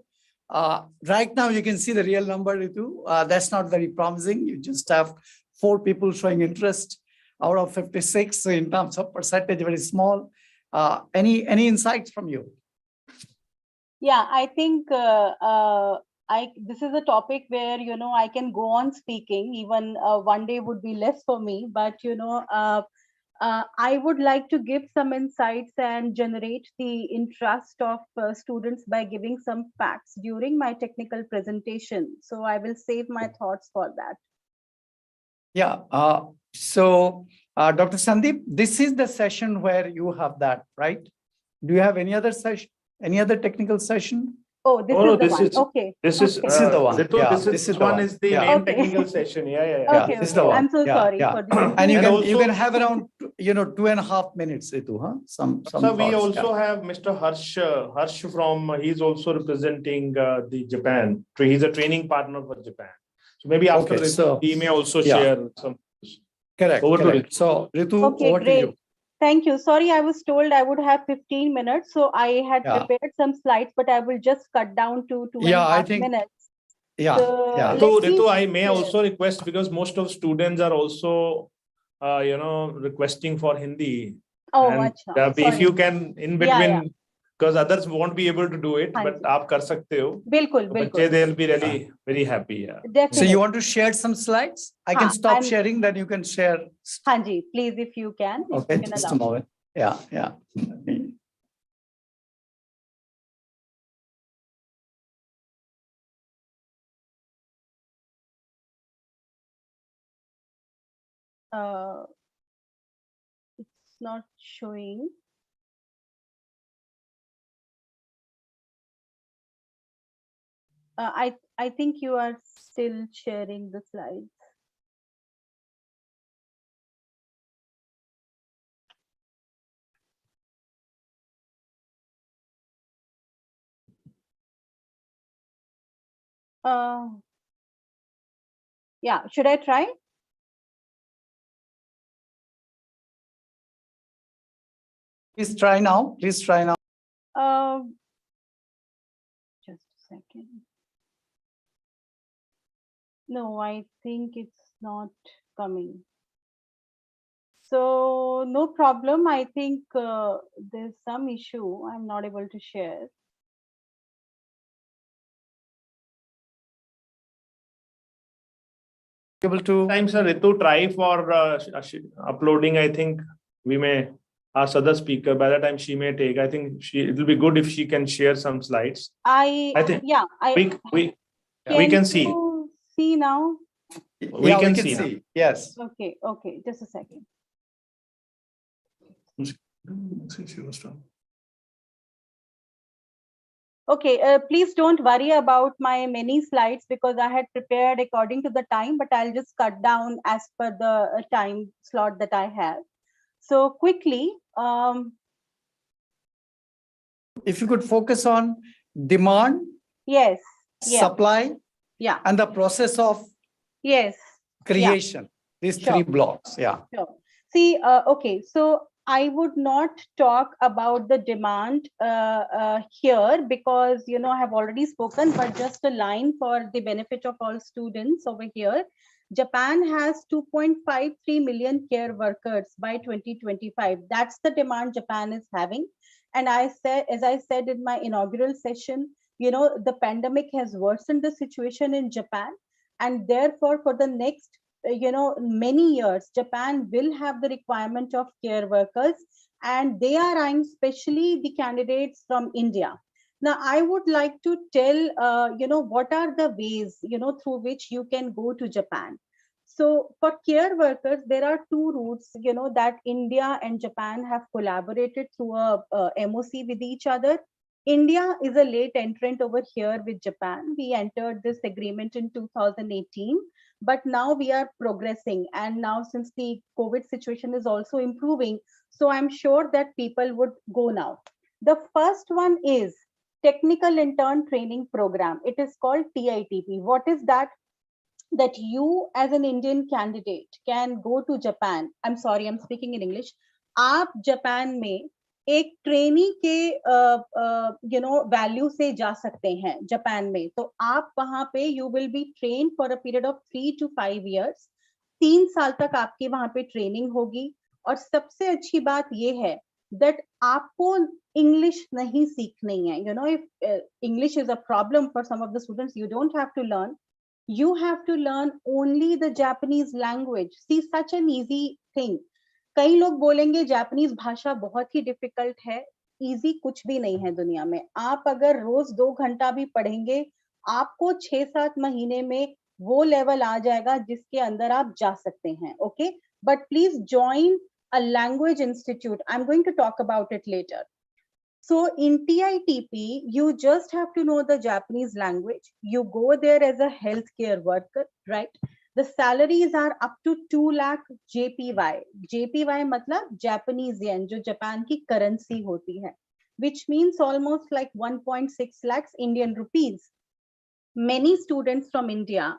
Right now, you can see the real number, Ritu. That's not very promising. You just have 4 people showing interest out of 56. So in terms of percentage, very small. Any insights from you? Yeah, I think this is a topic where, I can go on speaking. Even one day would be less for me. But, I would like to give some insights and generate the interest of students by giving some facts during my technical presentation. So I will save my thoughts for that. Yeah. So, Dr. Sandeep, this is the session where you have that, right? Do you have any other session, any other technical session? Oh, this is the one. Okay. This is the one. This one is the main technical session. Yeah. Okay. This is the one. I'm so sorry for the. And you can have around 2.5 minutes, Ritu, huh? Some so we also have Mr. Harsh from, he's also representing the Japan. He's a training partner for Japan. So maybe after Okay, this, so- he may also yeah. share some. Correct, Over to correct. Ritu. So Ritu, Okay, over to great. you. Thank you. Sorry, I was told I would have 15 minutes. So I had Yeah. prepared some slides, but I will just cut down to two and a Yeah, I half think- minutes. Yeah, So yeah. let me Ritu, I may share. also request, because most of students are also, requesting for Hindi. Oh, And acha. if Sorry. you can in Yeah, between, because others won't be able to do it, हाँ but जी. आप कर सकते हो. बिल्कुल, तो बिल्कुल. बच्चे, they'll be really very happy. Yeah. So Definitely. you want to share some slides? I can हाँ, stop I'm- sharing, then you can share. हाँ जी, please, if you can. If Okay, you can just allow. a moment. Yeah, yeah. It's not showing. I think you are still sharing the slides. Yeah, should I try? Please try now. Please try now. Just a second. No, I think it's not coming. So no problem. I think there's some issue. I'm not able to share. Able to. Times, Ritu, try for uploading. I think we may ask other speaker. By the time she may take, I think it will be good if she can share some slides. I think Yeah, we can see. you see now? Yeah, can we can see now. see. Yes. Okay, just a second. Okay, please don't worry about my many slides because I had prepared according to the time, but I'll just cut down as per the time slot that I have. So quickly, If you could focus on demand, yes, yeah, supply, yeah, and the process of yes, creation. These Sure. three blocks. Yeah. sure. See, okay, so I would not talk about the demand here because, I have already spoken, but just a line for the benefit of all students over here. Japan has 2.53 million care workers by 2025. That's the demand Japan is having. And as I said in my inaugural session, the pandemic has worsened the situation in Japan. And therefore, for the next many years, Japan will have the requirement of care workers, and they are eyeing especially the candidates from India. Now, I would like to tell, what are the ways, through which you can go to Japan. So for care workers, there are two routes, that India and Japan have collaborated through a MOC with each other. India is a late entrant over here with Japan. We entered this agreement in 2018, but now we are progressing. And now since the COVID situation is also improving, so I'm sure that people would go now. The first one is Technical Intern Training Program. It is called TITP. What is that? That you as an Indian candidate can go to Japan. I'm sorry, I'm speaking in English. आप Japan में एक trainee के value से जा सकते हैं Japan में. तो आप वहां पे you will be train for a period of 3 to 5 years. 3 साल तक आपकी वहां पे ट्रेनिंग होगी. और सबसे अच्छी बात ये है that आपको इंग्लिश नहीं सीखनी है. If English is a problem for some of the students, you don't have to learn. You have to learn only the Japanese language. See, such an easy thing. कई लोग बोलेंगे जापानीज भाषा बहुत ही difficult है. Easy कुछ भी नहीं है दुनिया में. आप अगर रोज 2 घंटा भी पढ़ेंगे, आपको 6-7 महीने में वो लेवल आ जाएगा जिसके अंदर आप जा सकते हैं. Okay, but please join a language institute. I'm going to talk about it later. So in TITP, you just have to know the Japanese language. You go there as a healthcare worker, right? The salaries are up to 2 lakh JPY. JPY मतलब Japanese yen, जो Japan की currency होती है, which means almost like 1.6 lakhs Indian rupees. Many students from India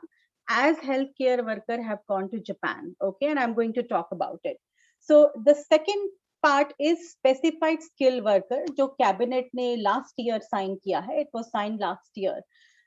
as healthcare worker have gone to Japan. Okay, and I'm going to talk about it. So the second part is specified skill worker, जो cabinet ने last year sign किया है. It was signed last year.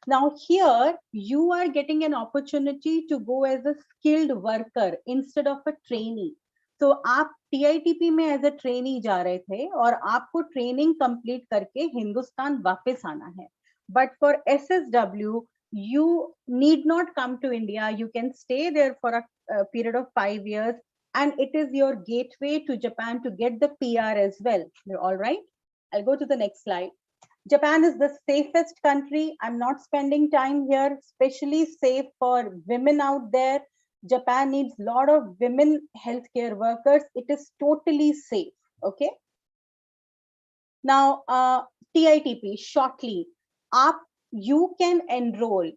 Now here you are getting an opportunity to go as a skilled worker instead of a trainee. तो आप TITP में as a trainee जा रहे थे और आपको ट्रेनिंग कंप्लीट करके हिंदुस्तान वापस आना है. But for SSW you need not come to India. You can stay there for a period of 5 years, and it is your gateway to Japan to get the PR as well. All right, I'll go to the next slide. Japan is the safest country. I'm not spending time here, especially safe for women out there. Japan needs a lot of women healthcare workers. It is totally safe. Okay. Now, TITP shortly. You can enroll,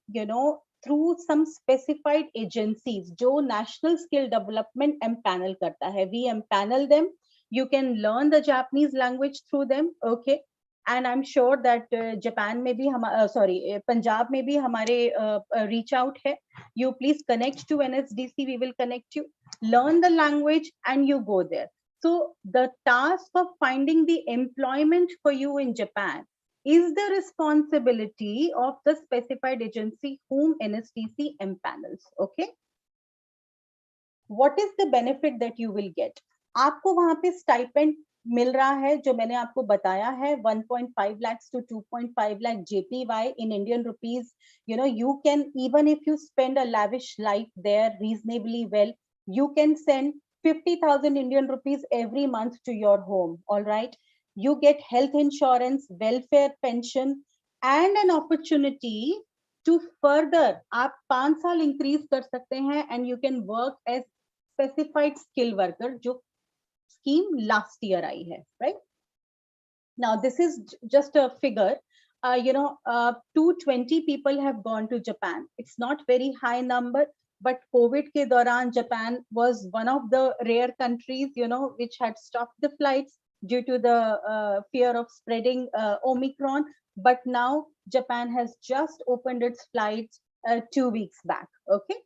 through some specified agencies. जो national skill development empanel करता है. We empanel them. You can learn the Japanese language through them. Okay. And I'm sure that Japan में भी Punjab में भी हमारे reach out है. You please connect to NSDC. We will connect you. Learn the language and you go there. So the task of finding the employment for you in Japan is the responsibility of the specified agency whom NSTC empanels. Okay. What is the benefit that you will get? आपको वहां पे stipend मिल रहा है जो मैंने आपको बताया है 1.5 lakhs to 2.5 lakh JPY in Indian rupees. You can, even if you spend a lavish life there reasonably well, you can send 50,000 Indian rupees every month to your home. All right. You get health insurance, welfare pension, and an opportunity to further आप 5 साल increase कर सकते हैं, and you can work as specified skill worker जो scheme last year आई है, right? Now this is just a figure. 220 people have gone to Japan. It's not very high number, but COVID के दौरान Japan was one of the rare countries, which had stopped the flights due to the fear of spreading Omicron. But now Japan has just opened its flights 2 weeks back. Okay.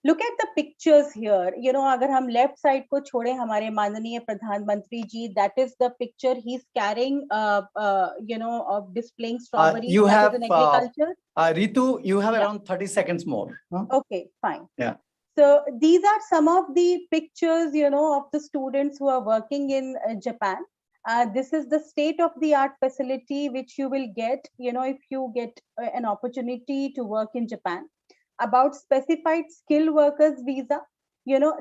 Look at the pictures here. अगर हम left side को छोड़े हमारे माननीय प्रधानमंत्री जी, that is the picture he's carrying, of displaying strawberries. You have in agriculture. Ritu, you have around 30 seconds more. Huh? Okay, fine. Yeah. So these are some of the pictures, of the students who are working in Japan. This is the state-of-the-art facility which you will get, if you get an opportunity to work in Japan. About specified skill workers visa,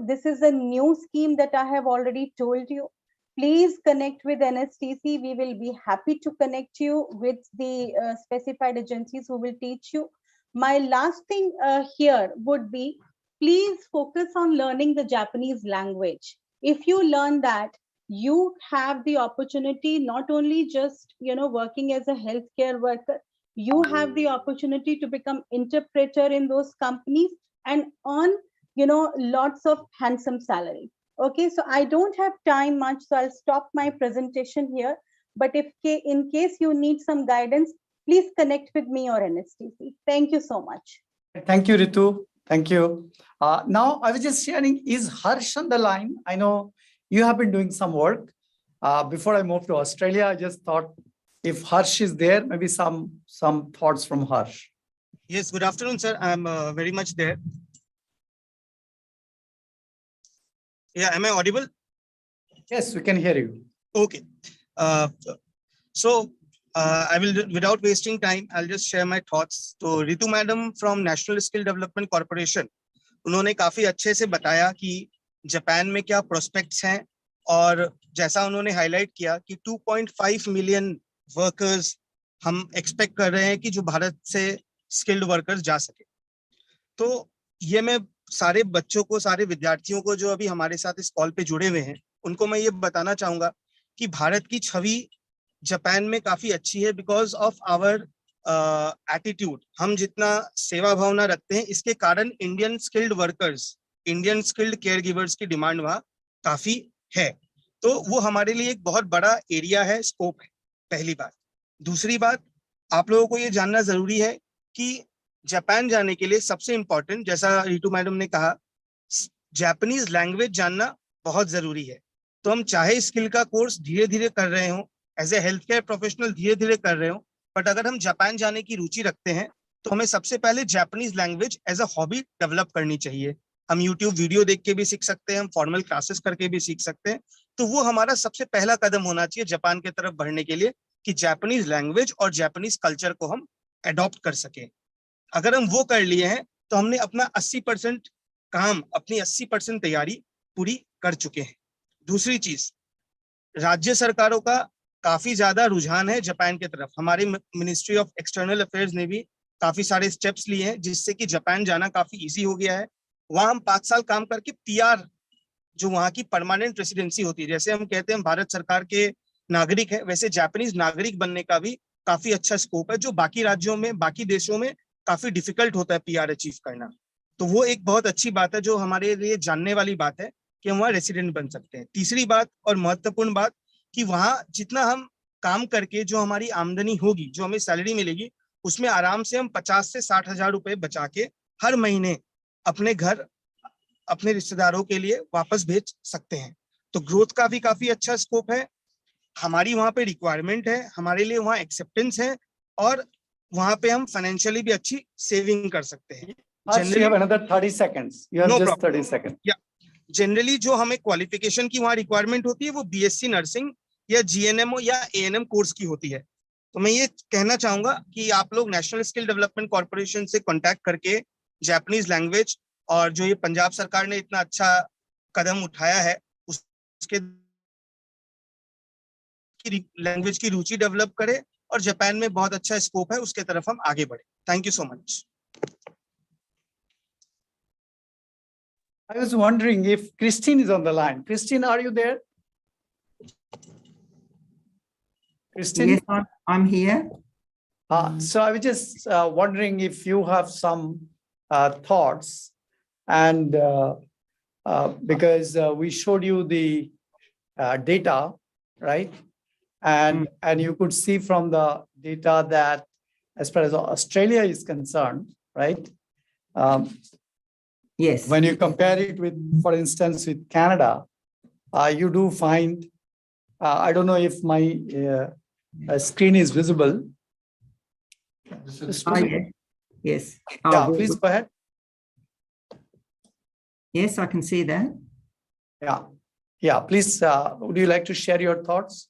this is a new scheme that I have already told you. Please connect with NSTC. We will be happy to connect you with the specified agencies who will teach you. My last thing here would be, please focus on learning the Japanese language. If you learn that, you have the opportunity not only just, working as a healthcare worker, you have the opportunity to become interpreter in those companies and earn, lots of handsome salary. Okay, so I don't have time much, so I'll stop my presentation here. But in case you need some guidance, please connect with me or NSTC. Thank you so much. Thank you, Ritu. Thank you. Now, I was just sharing, is Harsh on the line? I know you have been doing some work. Before I moved to Australia, I just thought if Harsh is there, maybe some thoughts from Harsh. Yes, good afternoon, sir. I'm very much there. Yeah, am I audible? Yes, we can hear you. Okay. So I will, without wasting time, I'll just share my thoughts. So Ritu Madam from National Skill Development Corporation, उन्होंने काफी अच्छे से बताया कि Japan में क्या prospects हैं, और जैसा उन्होंने हाईलाइट किया कि 2.5 मिलियन वर्कर्स हम एक्सपेक्ट कर रहे हैं कि जो भारत से स्किल्ड वर्कर्स जा सके. तो ये मैं सारे बच्चों को, सारे विद्यार्थियों को जो अभी हमारे साथ इस कॉल पे जुड़े हुए हैं, उनको मैं ये बताना चाहूंगा कि भारत की छवि जापान में काफी अच्छी है बिकॉज ऑफ आवर एटीट्यूड. हम जितना सेवा भावना रखते हैं, इसके कारण Indian skilled workers, Indian skilled care givers की डिमांड वहाँ काफी है. तो वो हमारे लिए एक बहुत बड़ा एरिया है, स्कोप है, पहली बात. दूसरी बात, आप लोगों को ये जानना जरूरी है कि जापान जाने के लिए सबसे इंपॉर्टेंट, जैसा रितु मैडम ने कहा, जापानीज लैंग्वेज जानना बहुत जरूरी है। तो हम चाहे स्किल का कोर्स धीरे धीरे कर रहे हो, as a health care professional धीरे धीरे कर रहे हो, बट अगर हम जापान जाने की रुचि रखते हैं तो हमें सबसे पहले Japanese language as a hobby develop करनी चाहिए। हम यूट्यूब वीडियो देख के भी सीख सकते हैं, हम फॉर्मल क्लासेस करके भी सीख सकते हैं। तो वो हमारा सबसे पहला कदम होना चाहिए जापान की तरफ बढ़ने के लिए, कि जापानीज लैंग्वेज और जापानीज कल्चर को हम अडॉप्ट कर सके। अगर हम वो कर लिए हैं तो हमने अपना 80% काम, अपनी 80% तैयारी पूरी कर चुके हैं। दूसरी चीज, राज्य सरकारों का काफी ज्यादा रुझान है जापान की तरफ। हमारी मिनिस्ट्री ऑफ एक्सटर्नल अफेयर्स ने भी काफी सारे स्टेप्स लिए हैं जिससे कि जापान जाना काफी इजी हो गया है। वहां हम 5 साल काम करके पीआर, जो वहां की परमानेंट रेसिडेंसी होती है, जैसे हम कहते हैं भारत सरकार के नागरिक है, वैसे जापानीज नागरिक बनने का भी काफी अच्छा स्कोप है, जो बाकी राज्यों में, बाकी देशों में काफी डिफिकल्ट होता है पीआर अचीव करना। तो वो एक बहुत अच्छी बात है, जो हमारे लिए जानने वाली बात है कि हम वहाँ रेसिडेंट बन सकते हैं। तीसरी बात और महत्वपूर्ण बात, कि वहाँ जितना हम काम करके जो हमारी आमदनी होगी, जो हमें सैलरी मिलेगी, उसमें आराम से हम 50 से 60 हजार रुपए बचा के हर महीने अपने घर, अपने रिश्तेदारों के लिए वापस भेज सकते हैं। तो ग्रोथ का भी काफी अच्छा स्कोप है, हमारी वहाँ पे रिक्वायरमेंट है, हमारे लिए वहाँ एक्सेप्टेंस है, और वहाँ पे हम फाइनेंशियली भी अच्छी सेविंग कर सकते हैं। You have another 30 seconds. You have No just problem. 30 seconds. Generally जो हमें क्वालिफिकेशन की वहाँ रिक्वायरमेंट होती है वो बीएससी नर्सिंग या जीएनएमओ या एएनएम कोर्स की होती है। तो मैं ये कहना चाहूंगा कि आप लोग नेशनल स्किल डेवलपमेंट कॉर्पोरेशन से कांटेक्ट करके जापानीज लैंग्वेज, और जो ये पंजाब सरकार ने इतना अच्छा कदम उठाया है उसके लैंग्वेज की रुचि डेवलप करें, और जापान में बहुत अच्छा स्कोप है, उसके तरफ हम आगे बढ़े। Thank you so much. I was wondering if Christine is on the line. Christine, are you there? Christine? Yes, I'm here. So I was just wondering if you have some thoughts, and because we showed you the data, right? And you could see from the data that as far as Australia is concerned, right? Yes. When you compare it with, for instance, with Canada, you do find, I don't know if my screen is visible. Oh, yeah. Yes. Oh, Yeah, please go ahead. Yes, I can see that. Yeah, please, would you like to share your thoughts?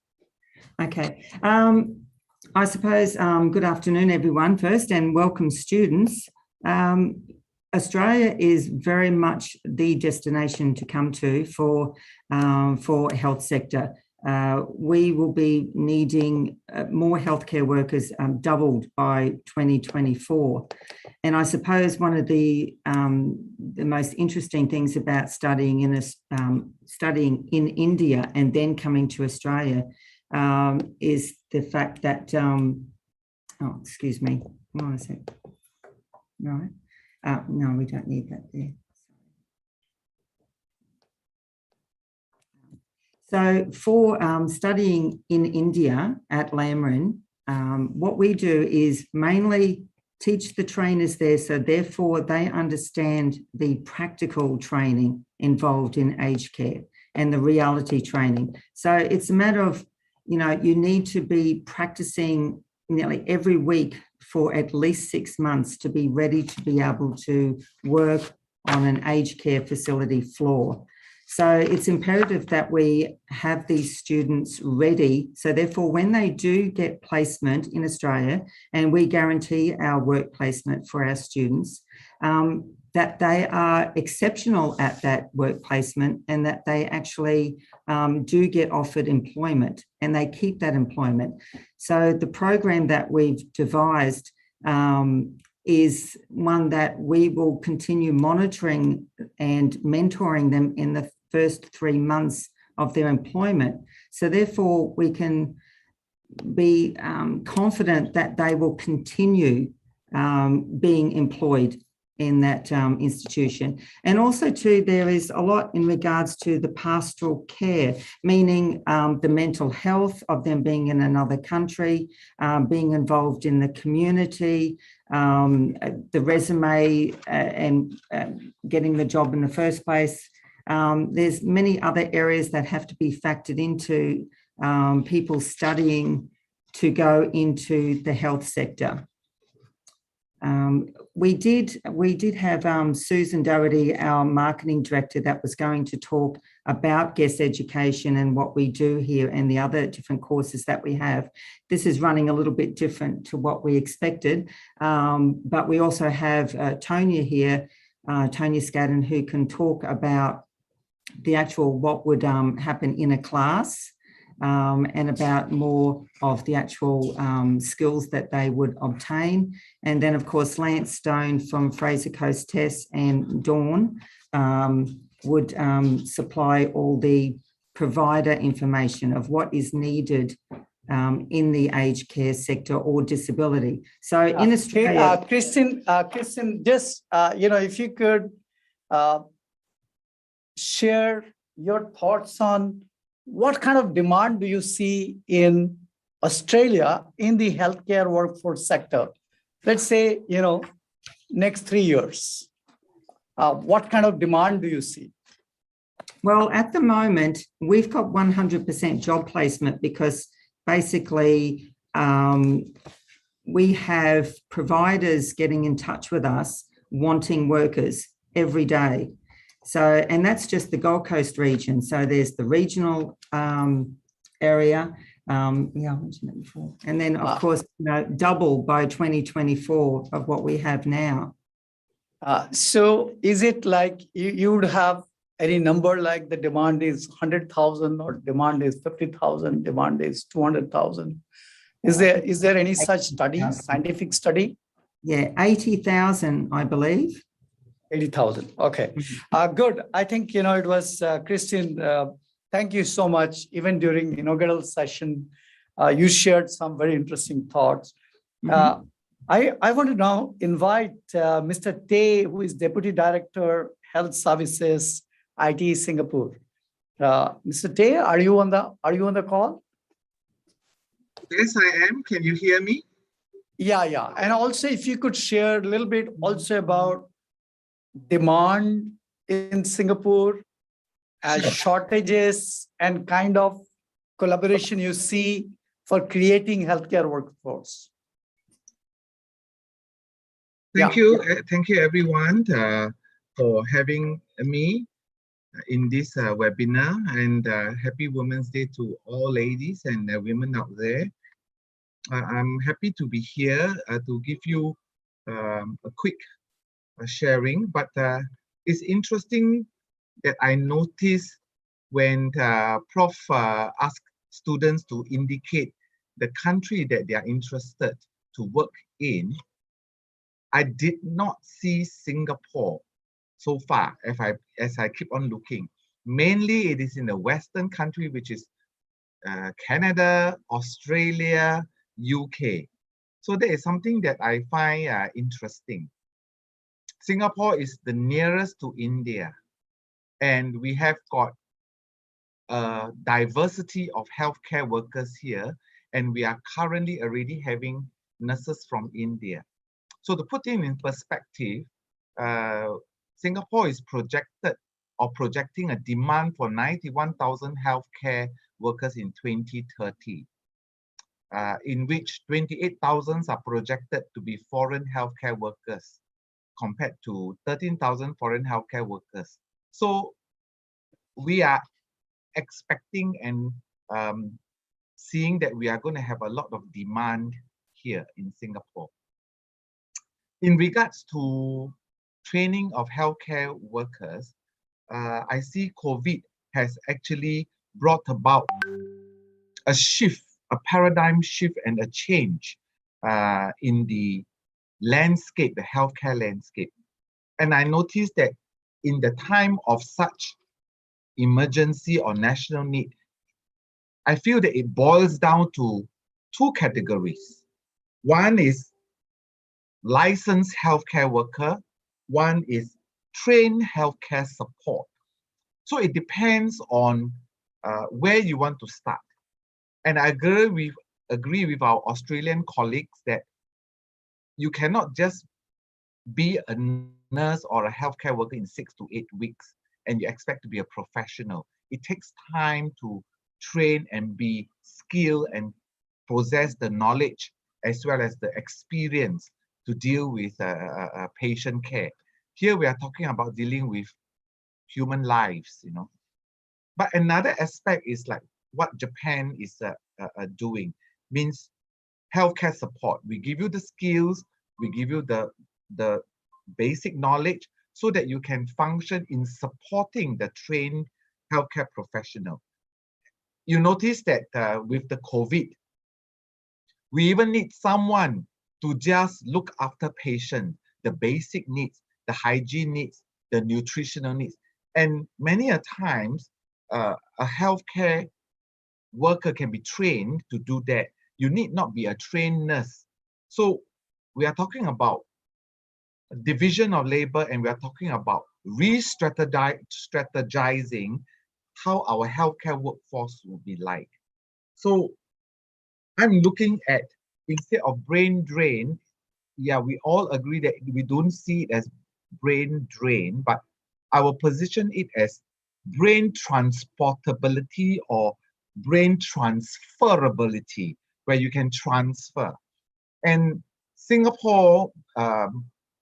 Okay. I suppose good afternoon, everyone, first, and welcome students. Australia is very much the destination to come to for health sector. We will be needing more healthcare workers, doubled by 2024. And I suppose one of the most interesting things about studying in India and then coming to Australia is the fact that, oh, excuse me, hold on a sec. Right. No, we don't need that there. So for studying in India at LAMRIN, what we do is mainly teach the trainers there, so therefore they understand the practical training involved in aged care and the reality training. So it's a matter of, you need to be practicing nearly every week for at least 6 months to be ready to be able to work on an aged care facility floor. So it's imperative that we have these students ready. So therefore, when they do get placement in Australia, and we guarantee our work placement for our students, that they are exceptional at that work placement, and that they actually do get offered employment and they keep that employment. So the program that we've devised is one that we will continue monitoring and mentoring them in the first 3 months of their employment. So therefore, we can be confident that they will continue being employed in that institution. And also too, there is a lot in regards to the pastoral care, meaning the mental health of them being in another country, being involved in the community, the resume and getting the job in the first place. There's many other areas that have to be factored into people studying to go into the health sector. We did have Susan Doherty, our marketing director, that was going to talk about guest education and what we do here and the other different courses that we have. This is running a little bit different to what we expected, but we also have Tonya here, Tonya Scadden, who can talk about the actual what would happen in a class, and about more of the actual skills that they would obtain. And then, of course, Lance Stone from Fraser Coast Test and Dawn would supply all the provider information of what is needed in the aged care sector or disability. So in Australia... Kristen, just, if you could share your thoughts on what kind of demand do you see in Australia in the healthcare workforce sector? Let's say, next 3 years. What kind of demand do you see? Well, at the moment, we've got 100% job placement because basically we have providers getting in touch with us wanting workers every day. So, and that's just the Gold Coast region. So there's the regional area. I mentioned that before. And then, of course, double by 2024 of what we have now. So is it like you would have any number like the demand is 100,000 or demand is 50,000, demand is 200,000? Is there any such study, scientific study? Yeah, 80,000, I believe. 80,000. Okay, good. I think, it was Christine. Thank you so much. Even during inaugural session, you shared some very interesting thoughts. I want to now invite Mr. Tay, who is Deputy Director, Health Services, IT Singapore. Mr. Tay, are you on the call? Yes, I am. Can you hear me? Yeah. And also, if you could share a little bit also about demand in Singapore, shortages, and kind of collaboration you see for creating healthcare workforce. Thank you everyone for having me in this webinar, and happy Women's Day to all ladies and women out there. I'm happy to be here to give you a quick sharing, but it's interesting that I noticed when Prof asked students to indicate the country that they are interested to work in, I did not see Singapore so far as I keep on looking. Mainly it is in the Western country, which is Canada, Australia, UK. So that is something that I find interesting. Singapore is the nearest to India, and we have got a diversity of healthcare workers here, and we are currently already having nurses from India. So to put it in perspective, Singapore is projecting a demand for 91,000 healthcare workers in 2030, in which 28,000 are projected to be foreign healthcare workers, compared to 13,000 foreign healthcare workers. So we are expecting and seeing that we are going to have a lot of demand here in Singapore. In regards to training of healthcare workers, I see COVID has actually brought about a shift, a paradigm shift and a change in the landscape, the healthcare landscape. And I noticed that in the time of such emergency or national need, I feel that it boils down to two categories. One is licensed healthcare worker, one is trained healthcare support. So it depends on where you want to start. And I agree with our Australian colleagues that you cannot just be a nurse or a healthcare worker in 6 to 8 weeks and you expect to be a professional. It takes time to train and be skilled and possess the knowledge as well as the experience to deal with patient care. Here we are talking about dealing with human lives, you know. But another aspect is like what Japan is doing, means healthcare support. We give you the skills, we give you the basic knowledge so that you can function in supporting the trained healthcare professional. You notice that with the COVID, we even need someone to just look after patients, the basic needs, the hygiene needs, the nutritional needs. And many a times, a healthcare worker can be trained to do that. You need not be a trained nurse. So we are talking about division of labor, and we are talking about strategizing how our healthcare workforce will be like. So I'm looking at, instead of brain drain, yeah, we all agree that we don't see it as brain drain, but I will position it as brain transportability or brain transferability, where you can transfer. And Singapore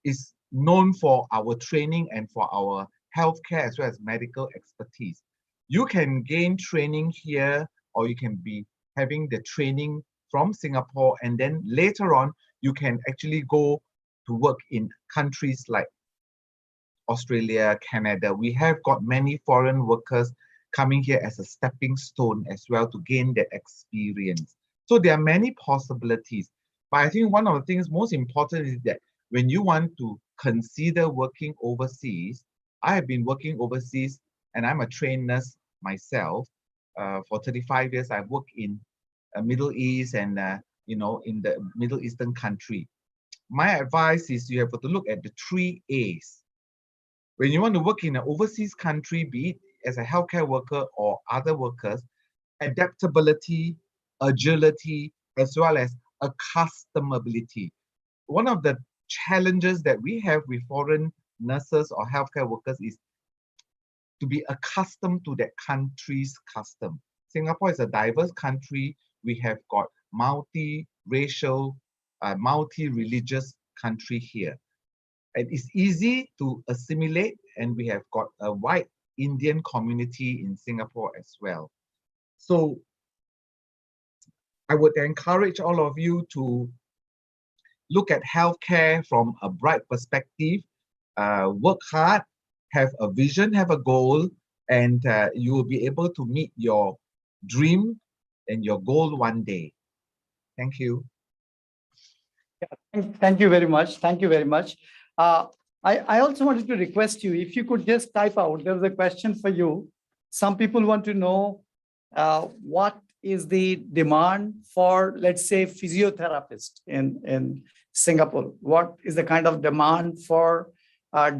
is known for our training and for our healthcare as well as medical expertise. You can gain training here, or you can be having the training from Singapore, and then later on, you can actually go to work in countries like Australia, Canada. We have got many foreign workers coming here as a stepping stone as well to gain that experience. So there are many possibilities. But I think one of the things most important is that when you want to consider working overseas, I have been working overseas and I'm a trained nurse myself. For 35 years, I've worked in Middle East and in the Middle Eastern country. My advice is you have to look at the 3 A's. When you want to work in an overseas country, be it as a healthcare worker or other workers, adaptability, agility, as well as accustomability. One of the challenges that we have with foreign nurses or healthcare workers is to be accustomed to that country's custom. Singapore is a diverse country. We have got multi-racial, multi-religious country here. And it's easy to assimilate, and we have got a wide Indian community in Singapore as well. So I would encourage all of you to look at healthcare from a bright perspective, work hard, have a vision, have a goal, and you will be able to meet your dream and your goal one day. Thank you. Thank you very much. Thank you very much. I also wanted to request you, if you could just type out, there was a question for you. Some people want to know what is the demand for, let's say, physiotherapist in Singapore? What is the kind of demand for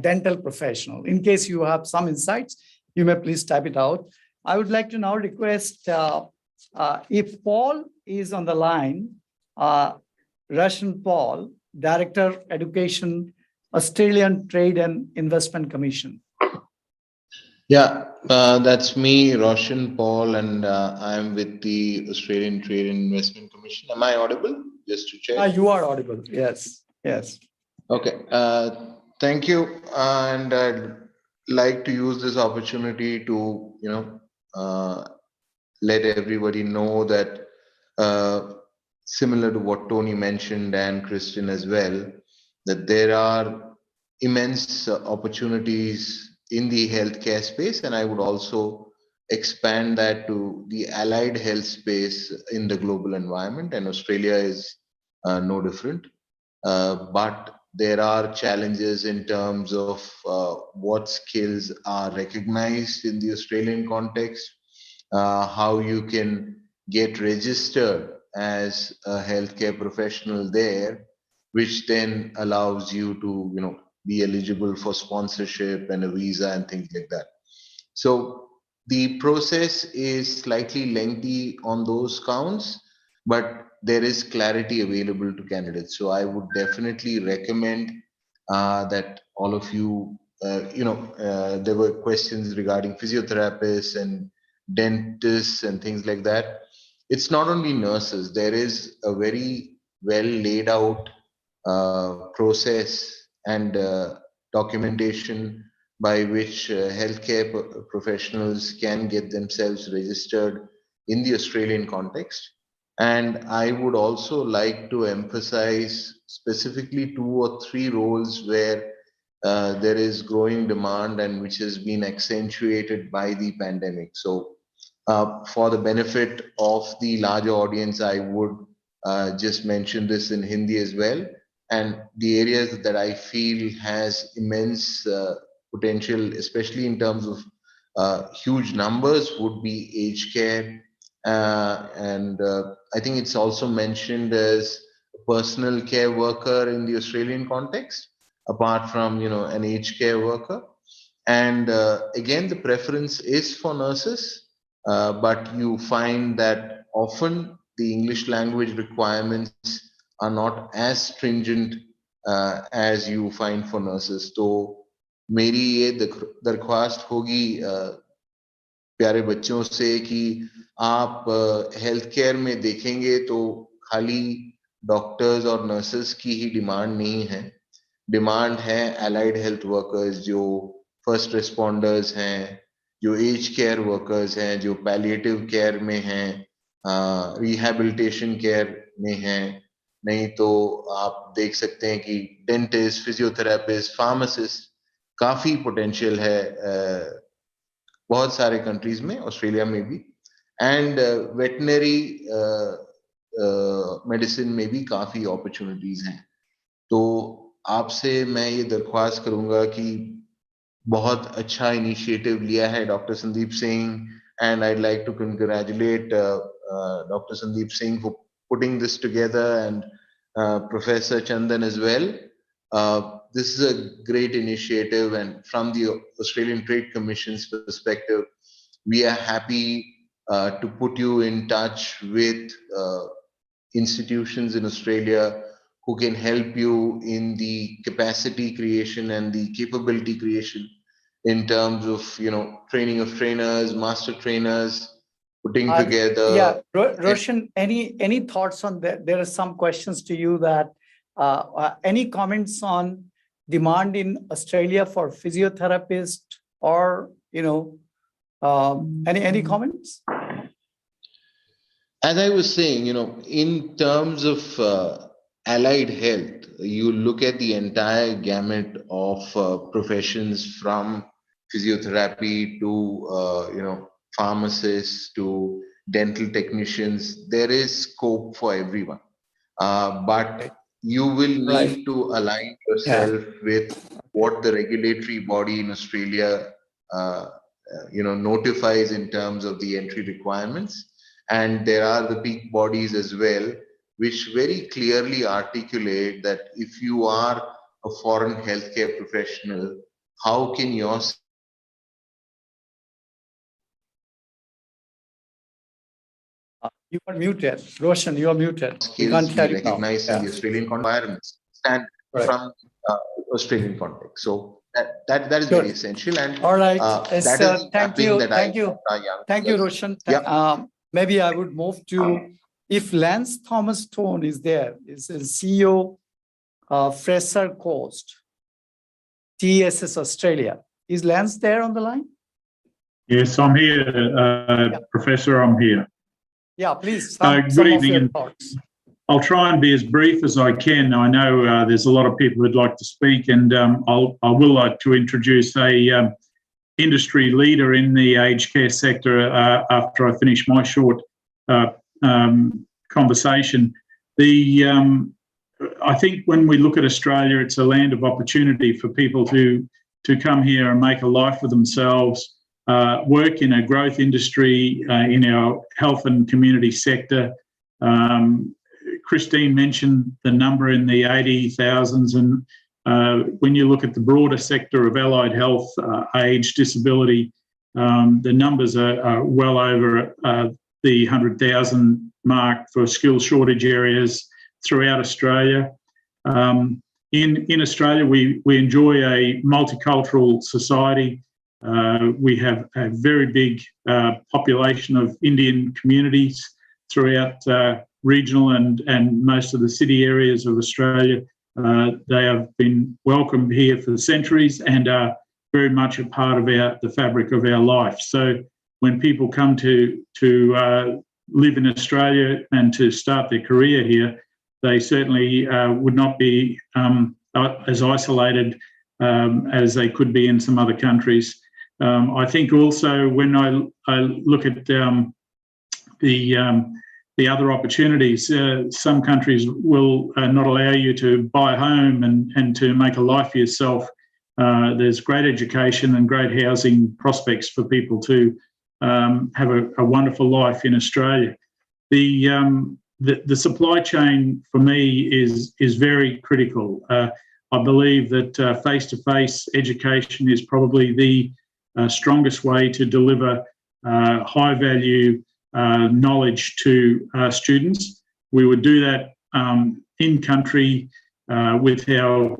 dental professional? In case you have some insights, you may please type it out. I would like to now request if Paul is on the line, Russian Paul, Director Education, Australian Trade and Investment Commission. Yeah, that's me, Roshan Paul, and I'm with the Australian Trade and Investment Commission. Am I audible? Just to check. You are audible. Yes. Yes. Okay. Thank you, and I'd like to use this opportunity to let everybody know that similar to what Tony mentioned and Christian as well, that there are immense opportunities in the healthcare space, and I would also expand that to the allied health space in the global environment, and Australia is no different. But there are challenges in terms of what skills are recognized in the Australian context, how you can get registered as a healthcare professional there, which then allows you to be eligible for sponsorship and a visa and things like that. So the process is slightly lengthy on those counts, but there is clarity available to candidates. So I would definitely recommend that all of you, there were questions regarding physiotherapists and dentists and things like that. It's not only nurses, there is a very well laid out process and documentation by which healthcare professionals can get themselves registered in the Australian context. And I would also like to emphasize specifically 2 or 3 roles where there is growing demand and which has been accentuated by the pandemic. So for the benefit of the larger audience, I would just mention this in Hindi as well. And the areas that I feel has immense potential, especially in terms of huge numbers, would be aged care. And I think it's also mentioned as a personal care worker in the Australian context, apart from, an aged care worker. And again, the preference is for nurses, but you find that often the English language requirements are not as stringent as you find for nurses. तो मेरी ये दरख्वास्त होगी प्यारे बच्चों से कि आप हेल्थ केयर में देखेंगे तो खाली डॉक्टर्स और नर्सेस की ही डिमांड नहीं है, डिमांड है एलाइड हेल्थ वर्कर्स, जो फर्स्ट रिस्पॉन्डर्स हैं, जो एज केयर वर्कर्स हैं, जो पैलिएटिव केयर में हैं, रिहैबिलिटेशन केयर में हैं. नहीं तो आप देख सकते हैं कि डेंटिस्ट, फिजियोथेरापिस्ट, फार्मासिस्ट, काफी पोटेंशियल है बहुत सारे कंट्रीज में, ऑस्ट्रेलिया में भी. एंड वेटनरी मेडिसिन में भी काफी अपॉर्चुनिटीज हैं. तो आपसे मैं ये दरख्वास्त करूंगा कि बहुत अच्छा इनिशिएटिव लिया है doctor Sandeep Singh, and I'd like to congratulate Dr. Sandeep Singh for putting this together, and Professor Chandan as well. This is a great initiative, and from the Australian Trade Commission's perspective, we are happy to put you in touch with institutions in Australia who can help you in the capacity creation and the capability creation in terms of, training of trainers, master trainers, putting together. Yeah, Roshan, any thoughts on that? There are some questions to you that, any comments on demand in Australia for physiotherapists or, any comments? As I was saying, in terms of allied health, you look at the entire gamut of professions, from physiotherapy to, pharmacists to dental technicians. There is scope for everyone, but you will need to align yourself with what the regulatory body in Australia, notifies in terms of the entry requirements. And there are the peak bodies as well, which very clearly articulate that if you are a foreign healthcare professional, how can your You are muted. Roshan, you are muted. You skills can't be hear you now. recognized in the Australian environments and from Australian context. So that is very essential. And all right, that is thank you, that thank you, Roshan. Maybe I would move to, if Lance Thomas Stone is there, is CEO Fraser Coast, TSS Australia. Is Lance there on the line? Yes, I'm here, Professor, I'm here. Yeah, please. Good evening, and I'll try and be as brief as I can. I know there's a lot of people who'd like to speak, and I will like to introduce a industry leader in the aged care sector after I finish my short conversation. I think when we look at Australia, it's a land of opportunity for people to come here and make a life for themselves. Work in a growth industry in our health and community sector. Christine mentioned the number in the 80,000s, and When you look at the broader sector of allied health, age, disability, the numbers are well over the 100,000 mark for skill shortage areas throughout Australia. In Australia, we enjoy a multicultural society. We have a very big population of Indian communities throughout regional and most of the city areas of Australia. They have been welcomed here for centuries and are very much a part of the fabric of our life. So when people come to live in Australia and to start their career here, they certainly would not be as isolated as they could be in some other countries. I think also when I look at the other opportunities, some countries will not allow you to buy a home and to make a life for yourself. There's great education and great housing prospects for people to have a wonderful life in Australia. The supply chain for me is very critical. I believe that face-to-face education is probably the strongest way to deliver high-value knowledge to students. We would do that in country with our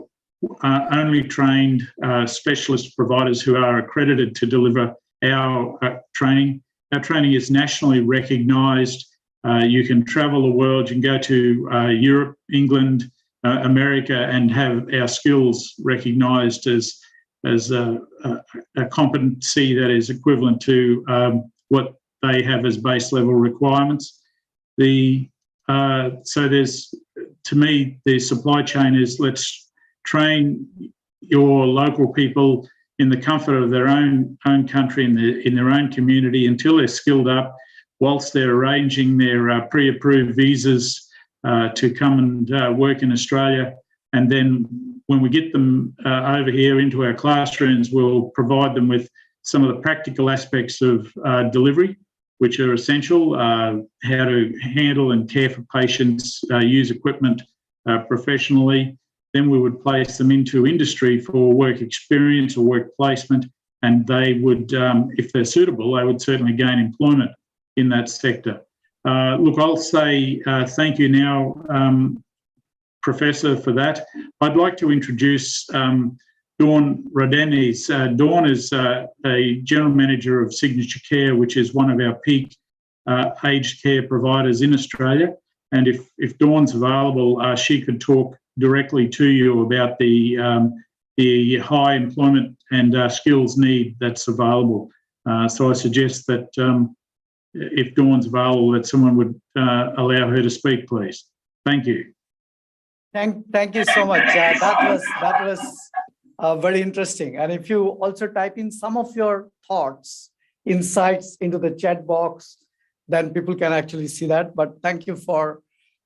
only trained specialist providers who are accredited to deliver our training. Our training is nationally recognised. You can travel the world, you can go to Europe, England, America, and have our skills recognised as a competency that is equivalent to what they have as base level requirements. So there's, to me, the supply chain is let's train your local people in the comfort of their own country, in their own community, until they're skilled up, whilst they're arranging their pre-approved visas to come and work in Australia. And then when we get them over here into our classrooms, we'll provide them with some of the practical aspects of delivery, which are essential, how to handle and care for patients, use equipment professionally. Then we would place them into industry for work experience or work placement, and they would, if they're suitable, they would certainly gain employment in that sector. Look, I'll say thank you now, Professor, for that. I'd like to introduce Dawn Rodenis. Dawn is a General Manager of Signature Care, which is one of our peak aged care providers in Australia. And if Dawn's available, she could talk directly to you about the high employment and skills need that's available. So I suggest that if Dawn's available, that someone would allow her to speak, please. Thank you. Thank you so much. That was very interesting. And if you also type in some of your thoughts, insights into the chat box, then people can actually see that. But thank you for,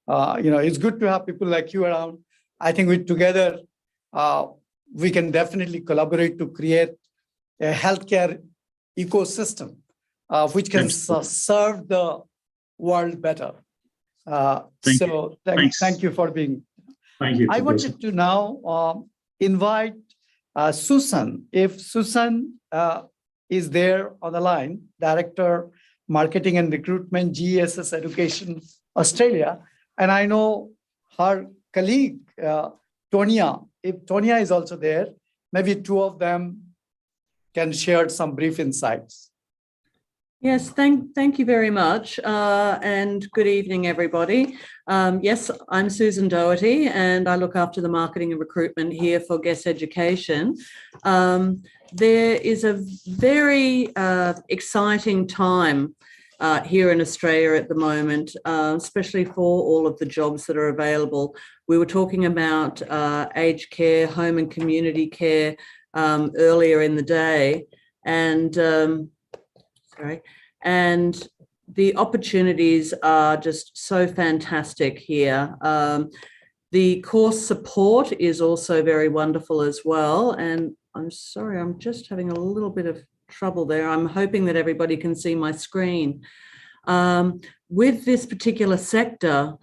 it's good to have people like you around. I think we together, we can definitely collaborate to create a healthcare ecosystem which can serve the world better. Thank you for being. Thank you. I wanted to now invite Susan. If Susan is there on the line, Director, Marketing and Recruitment, GESS Education, Australia. And I know her colleague, Tonia, if Tonia is also there, maybe two of them can share some brief insights. Yes, thank you very much, and good evening, everybody. Yes, I'm Susan Doherty, and I look after the marketing and recruitment here for GESS Education. There is a very exciting time here in Australia at the moment, especially for all of the jobs that are available. We were talking about aged care, home and community care earlier in the day, and and the opportunities are just so fantastic here. The course support is also very wonderful as well. And I'm sorry, I'm just having a little bit of trouble there. I'm hoping that everybody can see my screen. With this particular sector,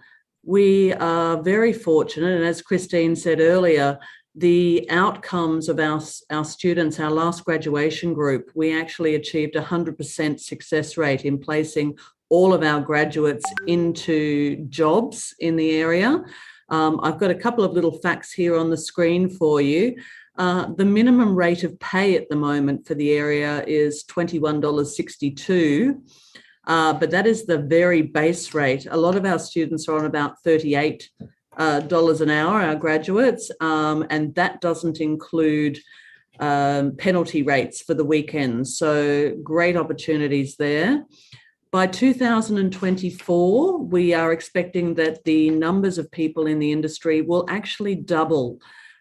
we are very fortunate, and as Christine said earlier, the outcomes of our students, our last graduation group, we actually achieved 100% success rate in placing all of our graduates into jobs in the area. I've got a couple of little facts here on the screen for you. The minimum rate of pay at the moment for the area is $21.62, but that is the very base rate. A lot of our students are on about $38 an hour, our graduates, and that doesn't include penalty rates for the weekends. So great opportunities there. By 2024, we are expecting that the numbers of people in the industry will actually double.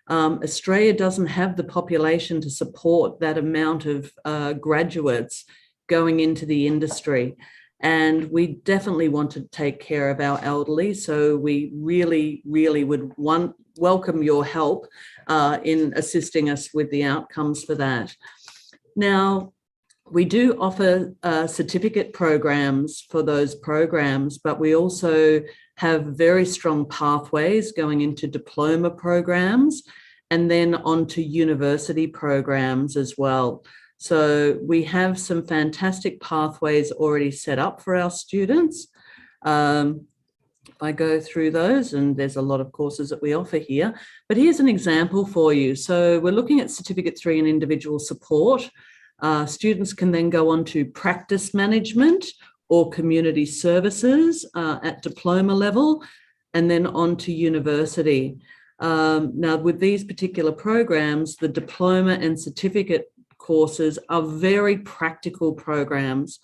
Australia doesn't have the population to support that amount of graduates going into the industry. And we definitely want to take care of our elderly. So we really, really would welcome your help in assisting us with the outcomes for that. Now, we do offer certificate programs for those programs, but we also have very strong pathways going into diploma programs and then onto university programs as well. So we have some fantastic pathways already set up for our students. I go through those, and there's a lot of courses that we offer here, but here's an example for you. So we're looking at Certificate 3 in individual support. Students can then go on to practice management or community services at diploma level, and then on to university. Now, with these particular programs, the diploma and certificate courses are very practical programs.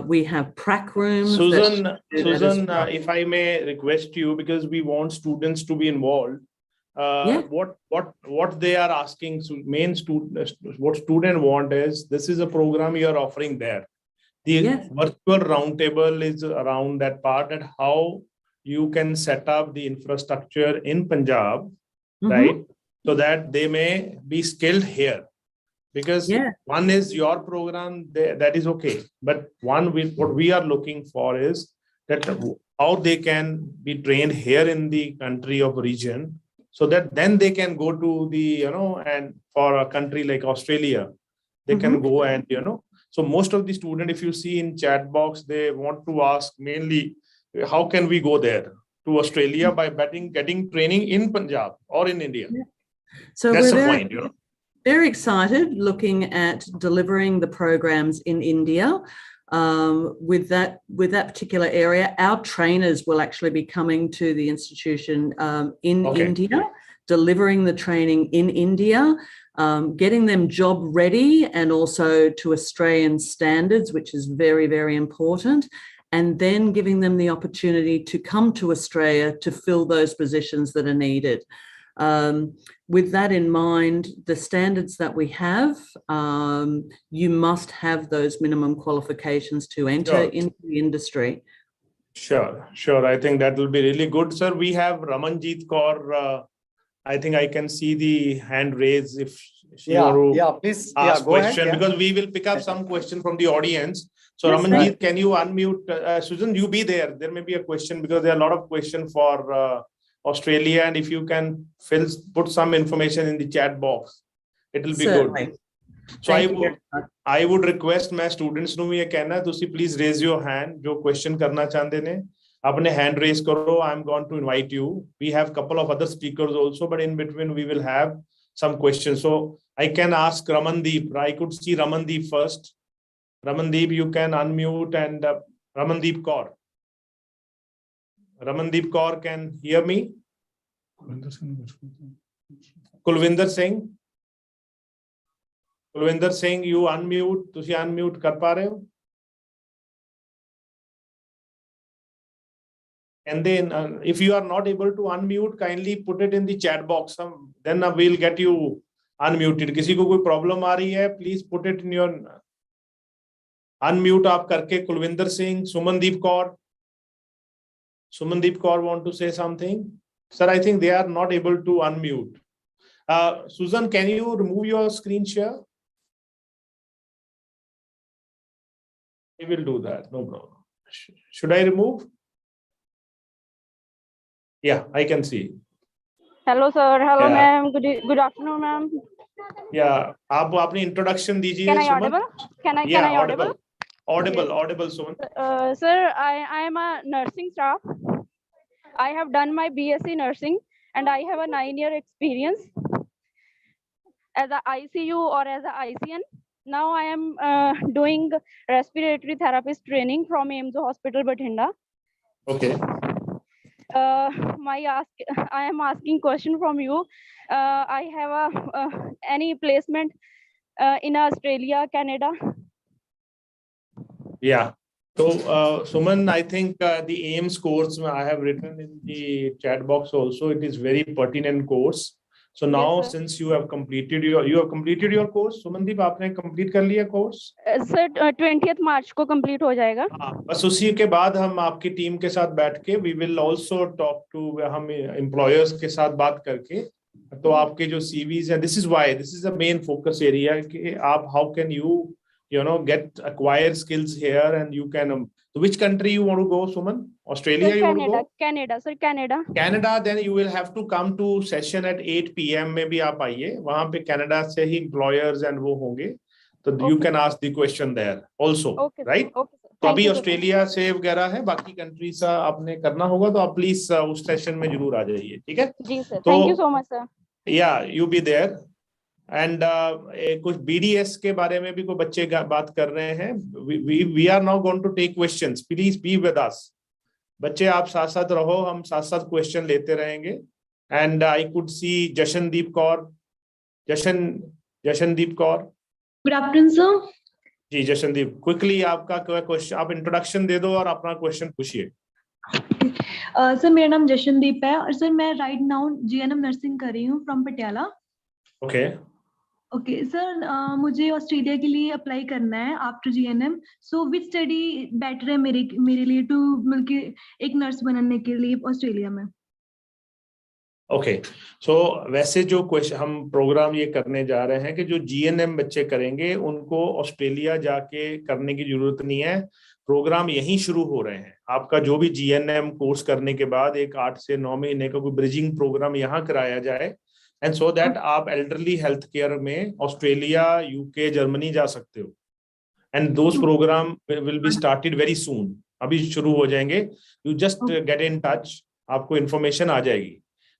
We have prac rooms. Susan, if I may request you, because we want students to be involved. What they are asking, so main student, what student want is, this is a program you are offering there. The virtual roundtable is around that part, and how you can set up the infrastructure in Punjab, right? So that they may be skilled here. Because one is your program, that is okay. But what we are looking for is that how they can be trained here in the country of origin, so that then they can go to the, and for a country like Australia, they can go and, so most of the students, if you see in chat box, they want to ask mainly, how can we go there to Australia by getting training in Punjab or in India? So that's we're the point, very excited looking at delivering the programs in India. With that particular area, our trainers will actually be coming to the institution in India, delivering the training in India, getting them job ready and also to Australian standards, which is very, very important, and then giving them the opportunity to come to Australia to fill those positions that are needed. With that in mind, the standards that we have, you must have those minimum qualifications to enter into the industry. Sure. I think that will be really good, sir. We have Ramanjeet Kaur. I think I can see the hand raised if she please ask go question, ahead, because we will pick up some question from the audience. So Ramanjeet, can you unmute? Susan, you be there. There may be a question, because there are a lot of questions for Australia, and if you can put some information in the chat box, it will be good. So I would request my students ਨੂੰ ਵੀ ਇਹ ਕਹਿਣਾ, ਤੁਸੀਂ please raise your hand, ਜੋ question ਕਰਨਾ ਚਾਹੁੰਦੇ ਨੇ ਆਪਣੇ hand raise ਕਰੋ. I'm going to invite you. We have couple of other speakers also, but in between we will have some questions. So I can ask Ramandeep. I could see Ramandeep first. Ramandeep, you can unmute, and Ramandeep Kaur. Ramandeep Kaur can hear me. Kulvinder Singh. Kulvinder Singh, you unmute. ਤੁਸੀਂ unmute ਕਰ ਪਾ ਰਹੇ ਹੋ? And then if you are not able to unmute, kindly put it in the chat box. Then we'll get you unmuted. किसी को कोई problem आ रही है, please put it in your unmute आप करके. Kulvinder Singh, Sumandeep Kaur. Sumandeep Kaur want to say something? Sir, I think they are not able to unmute. Susan, can you remove your screen share? We will do that, no problem. Should I remove? Yeah, I can see. Hello, sir. Hello, Yeah. ma'am. Good afternoon, ma'am. Yeah. आप अपनी introduction दीजिए Can I Suman. audible? Can Yeah, I audible? audible Suman. Sir, I am a nursing staff. I have done my BSc nursing and I have a 9-year experience as a ICU or as a ICN. Now I am doing respiratory therapist training from AIMS Hospital, Bathinda. Okay. I am asking question from you. I have any placement in Australia, Canada? Yeah. So, Suman, I think the AIMS course I have written in the chat box also. It is very pertinent course. So now, Yes, since you have completed your course, Sumandeep, आपने complete कर लिया course? Sir, 20th March को complete हो जाएगा. हाँ, बस उसी के बाद हम आपकी टीम के साथ बैठ के we will also talk to हम employers के साथ बात करके तो आपके जो CVs हैं, this is the main focus area कि आप how can you acquire skills here and you can so which country you want to go, Suman? Australia, Sir, you want to go? Canada, sir, Canada. Canada, then you will have to come to session at 8 p.m. में भी आप आइए वहाँ पे Canada से ही employers and वो होंगे तो you can ask the question there also, right? Okay, sir. तो अभी Thank you, sir. ऑस्ट्रेलिया से वगैरह है बाकी कंट्रीज आपने करना होगा तो आप प्लीज उस सेशन में जरूर आ जाइए ठीक है जी सर तो thank you so much sir या यू बी देयर एंड कुछ बीडीएस के बारे में भी कोई बच्चे बात कर रहे हैं we are now going to take questions please be with us बच्चे आप साथ साथ रहो हम साथ साथ क्वेश्चन लेते रहेंगे and I could see Jashandeep Kaur good afternoon sir ji Jashandeep quickly आपका क्वेश्चन आप इंट्रोडक्शन दे दो और अपना क्वेश्चन पूछिए सर मेरा नाम जशनदीप है और सर मैं राइट नाउ जीएनएम नर्सिंग कर रही हूँ from Patiala okay okay sir मुझे ऑस्ट्रेलिया के लिए अप्लाई करना है आफ्टर जीएनएम सो विच स्टडी बेटर है मेरे लिए टू मतलब एक नर्स बनने के लिए ऑस्ट्रेलिया में ओके सो वैसे जो क्वेश्चन हम प्रोग्राम ये करने जा रहे हैं कि जो जीएनएम बच्चे करेंगे उनको ऑस्ट्रेलिया जाके करने की जरूरत नहीं है प्रोग्राम यहीं शुरू हो रहे हैं आपका जो भी जीएनएम कोर्स करने के बाद एक 8 से 9 महीने का कोई ब्रिजिंग प्रोग्राम यहाँ कराया जाए एंड सो दैट आप एल्डरली हेल्थ केयर में ऑस्ट्रेलिया यूके जर्मनी जा सकते हो and those programme will be started very soon अभी शुरू हो जाएंगे you just get in touch आपको इन्फॉर्मेशन आ जाएगी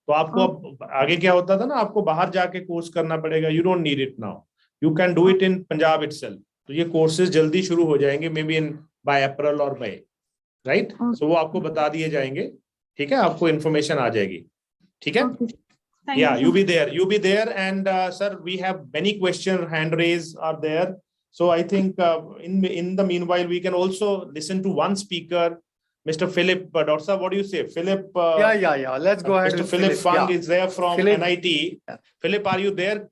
तो आपको अब आगे क्या होता था ना आपको बाहर जाके कोर्स करना पड़ेगा you don't need it now you can do it in Punjab itself तो ये कोर्सेज जल्दी शुरू हो जाएंगे may be in by April और मई राइट सो वो आपको बता दिए जाएंगे ठीक है आपको इन्फॉर्मेशन आ जाएगी ठीक है yeah you be there and sir we have many question hand raise are there so I think in the meanwhile we can also listen to one speaker Mr. Philip, Dr. Sir, what do you say? Philip? Yeah. Let's go ahead. Mr. Philip Fung is there from NIT. Yeah. Philip, are you there?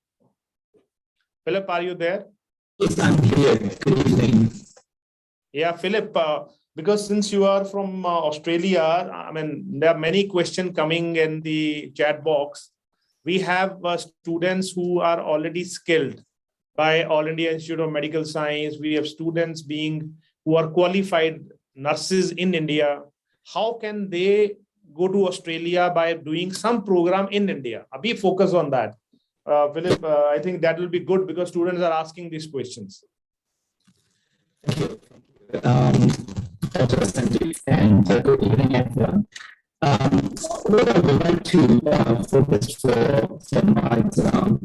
Philip, are you there? Yes, I'm here. Good evening. Yeah, Philip, because since you are from Australia, I mean, there are many questions coming in the chat box. We have students who are already skilled by All India Institute of Medical Science. We have students who are qualified nurses in India. How can they go to Australia by doing some program in India? Abhi focus on that. Philip, I think that will be good because students are asking these questions. Thank you. Dr. Sandeep, and good evening, everyone. What I would like to focus for my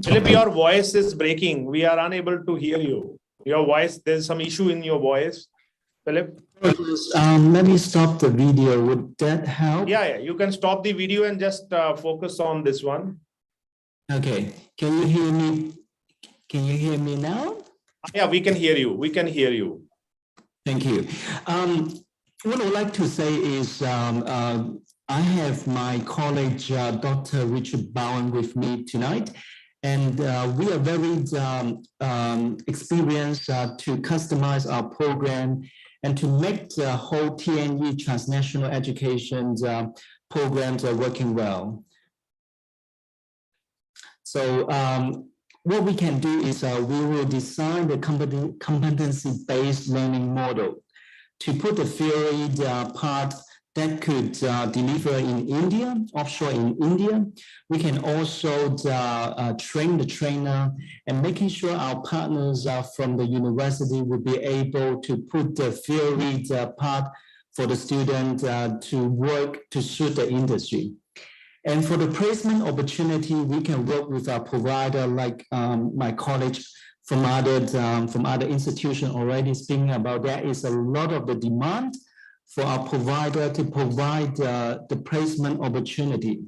Philip, your voice is breaking. We are unable to hear you. Your voice, there's some issue in your voice. Philip? Let me stop the video. Would that help? Yeah. You can stop the video and just focus on this one. Okay. Can you hear me? Can you hear me now? Yeah, we can hear you. Thank you. What I would like to say is I have my colleague, Dr. Richard Bowen, with me tonight. And we are very experienced to customize our program and to make the whole TNE transnational education programs are working well. So what we can do is we will design the competency-based learning model to put the theory part that could deliver in India, offshore in India. We can also train the trainer and making sure our partners from the university will be able to put the theory part for the student to work to suit the industry. And for the placement opportunity, we can work with our provider like my colleague from other institutions already speaking about. There is a lot of the demand for our provider to provide the placement opportunity.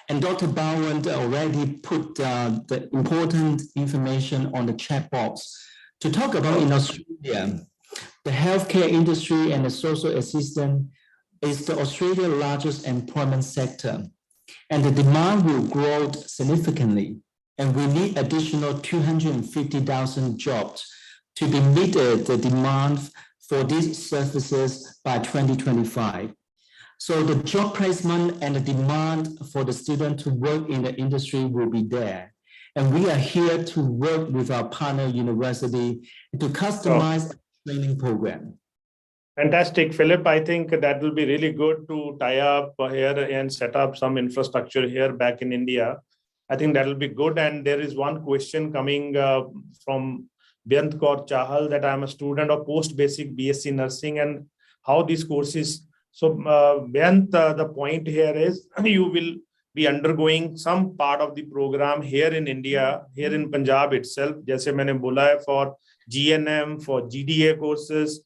And Dr. Bowen already put the important information on the chat box to talk about in Australia. The healthcare industry and the social assistance is the Australia's largest employment sector, and the demand will grow significantly. And we need additional 250,000 jobs to be meet the demand for these services by 2025. So the job placement and the demand for the student to work in the industry will be there. And we are here to work with our partner university to customize a training program. Fantastic, Philip. I think that will be really good to tie up here and set up some infrastructure here back in India. I think that will be good. And there is one question coming from Beyant Kaur Chahal that I'm a student of post-basic BSc nursing and how these courses. So Beyant, the point here is you will be undergoing some part of the program here in India, here in Punjab itself. जैसे मैंने बोला है for GNM, for GDA courses.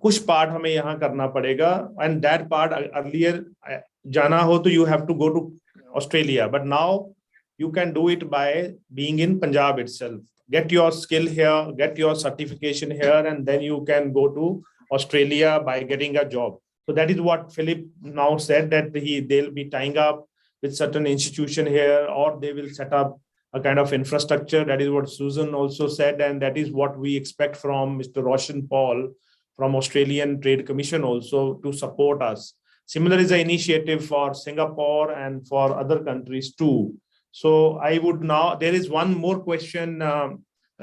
कुछ part हमें यहाँ करना पड़ेगा and that part earlier जाना हो तो you have to go to Australia, but now you can do it by being in Punjab itself. Get your skill here, get your certification here, and then you can go to Australia by getting a job. So that is what Philip now said, that they'll be tying up with certain institution here, or they will set up a kind of infrastructure. That is what Susan also said, and that is what we expect from Mr. Roshan Paul from Australian Trade Commission also to support us. Similar is an initiative for Singapore and for other countries too. So I would now, there is one more question,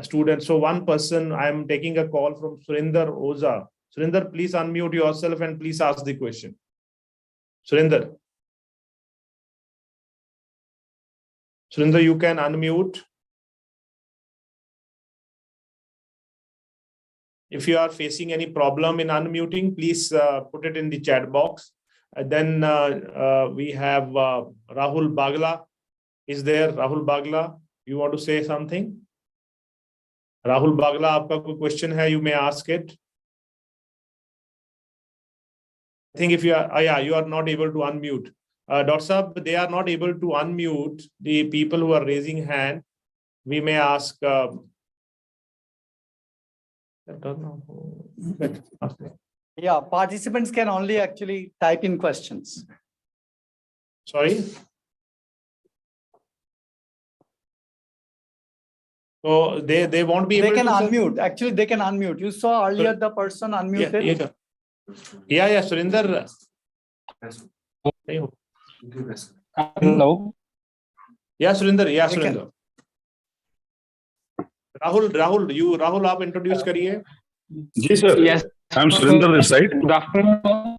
student. So one person, I'm taking a call from Surinder Oza. Surinder, please unmute yourself and please ask the question. Surinder. Surinder, you can unmute. If you are facing any problem in unmuting, please put it in the chat box. Then we have Rahul Bagla. Is there Rahul Bagla? You want to say something? Rahul Bagla, आपका कोई question है, you may ask it. I think if you are, yeah, you are not able to unmute. Dr. Saab, they are not able to unmute the people who are raising hand. We may ask. Yeah, participants can only actually type in questions. Sorry. So they won't be able to. They can unmute. Actually, they can unmute. You saw earlier the person unmuted. Yeah, Surinder. Hello. Yeah, Surinder. Rahul, आप introduce करिए. जी sir. Yes. I'm Surinder this side. Good afternoon.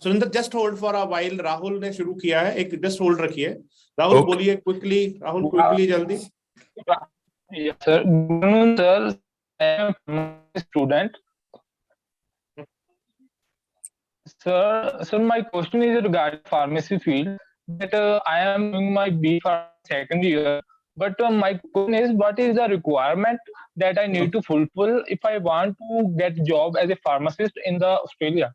Surinder, just hold for a while. Rahul ने शुरू किया है. एक just hold रखिए. Rahul बोलिए quickly. Rahul quickly जल्दी. Yes sir. Good afternoon sir. I am a student. Sir, my question is regarding pharmacy field. That I am doing my B Pharm second year. But my question is, what is the requirement that I need to fulfill if I want to get job as a pharmacist in the Australia?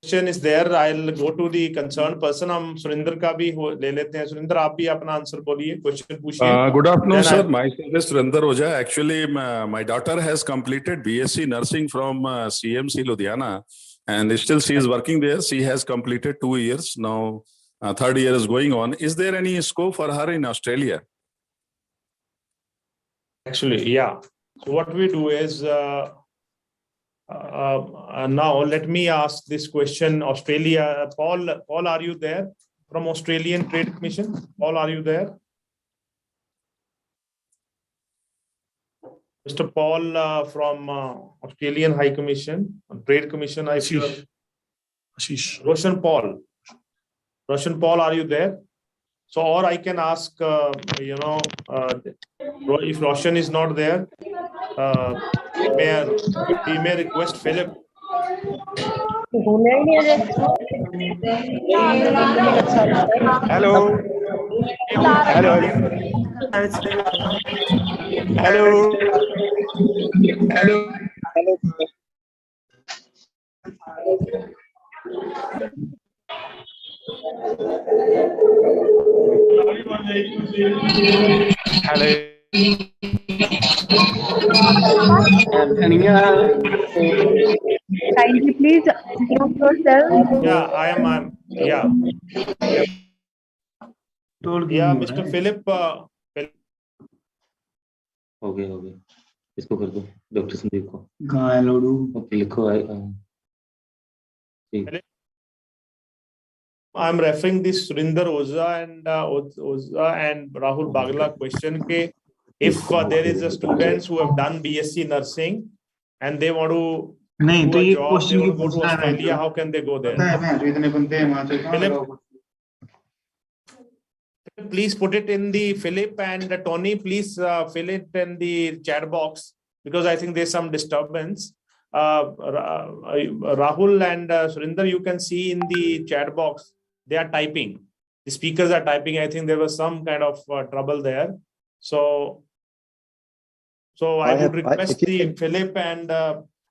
Question is there. I'll go to the concerned person. हम सुरेंद्र का भी ले लेते हैं. सुरेंद्र, आप भी अपना answer बोलिए. Question पूछिए. Good afternoon, sir. Myself is Surinder Oza. Actually, my daughter has completed BSc nursing from CMC Ludhiana, and still she is working there. She has completed 2 years now. Third year is going on. Is there any scope for her in Australia? Actually, yeah. So what we do is now let me ask this question. Australia, Paul, are you there from Australian Trade Commission? Paul, are you there? Mr. Paul from Australian High Commission, Trade Commission. Ashish. Roshan Paul. Roshan Paul, are you there? So, or I can ask, if Roshan is not there, we may request Philip. Hello. Hello. Hello. Hello. Hello. Kindly please introduce yourself. Yeah, I'm. Yeah. Yeah, Mr. Philip. हो गया इसको कर दो doctor Sandeep को कहाँ है लोडू okay लिखो I'm referring this Surinder Oza and Rahul Bagla question ke if there is a students who have done BSc nursing and they want to नहीं do तो a ये job, they क्वेश्चन want की to go to पूछना है Australia, how can they go there? पता है मैं तो इतने बनते हैं वहां से कहाँ Philip, please put it in the Philip and Tony, please fill it in the chat box because I think there's some disturbance. Rahul and Surinder, you can see in the chat box, they are typing. The speakers are typing. I think there was some kind of trouble there. So I would request the Philip and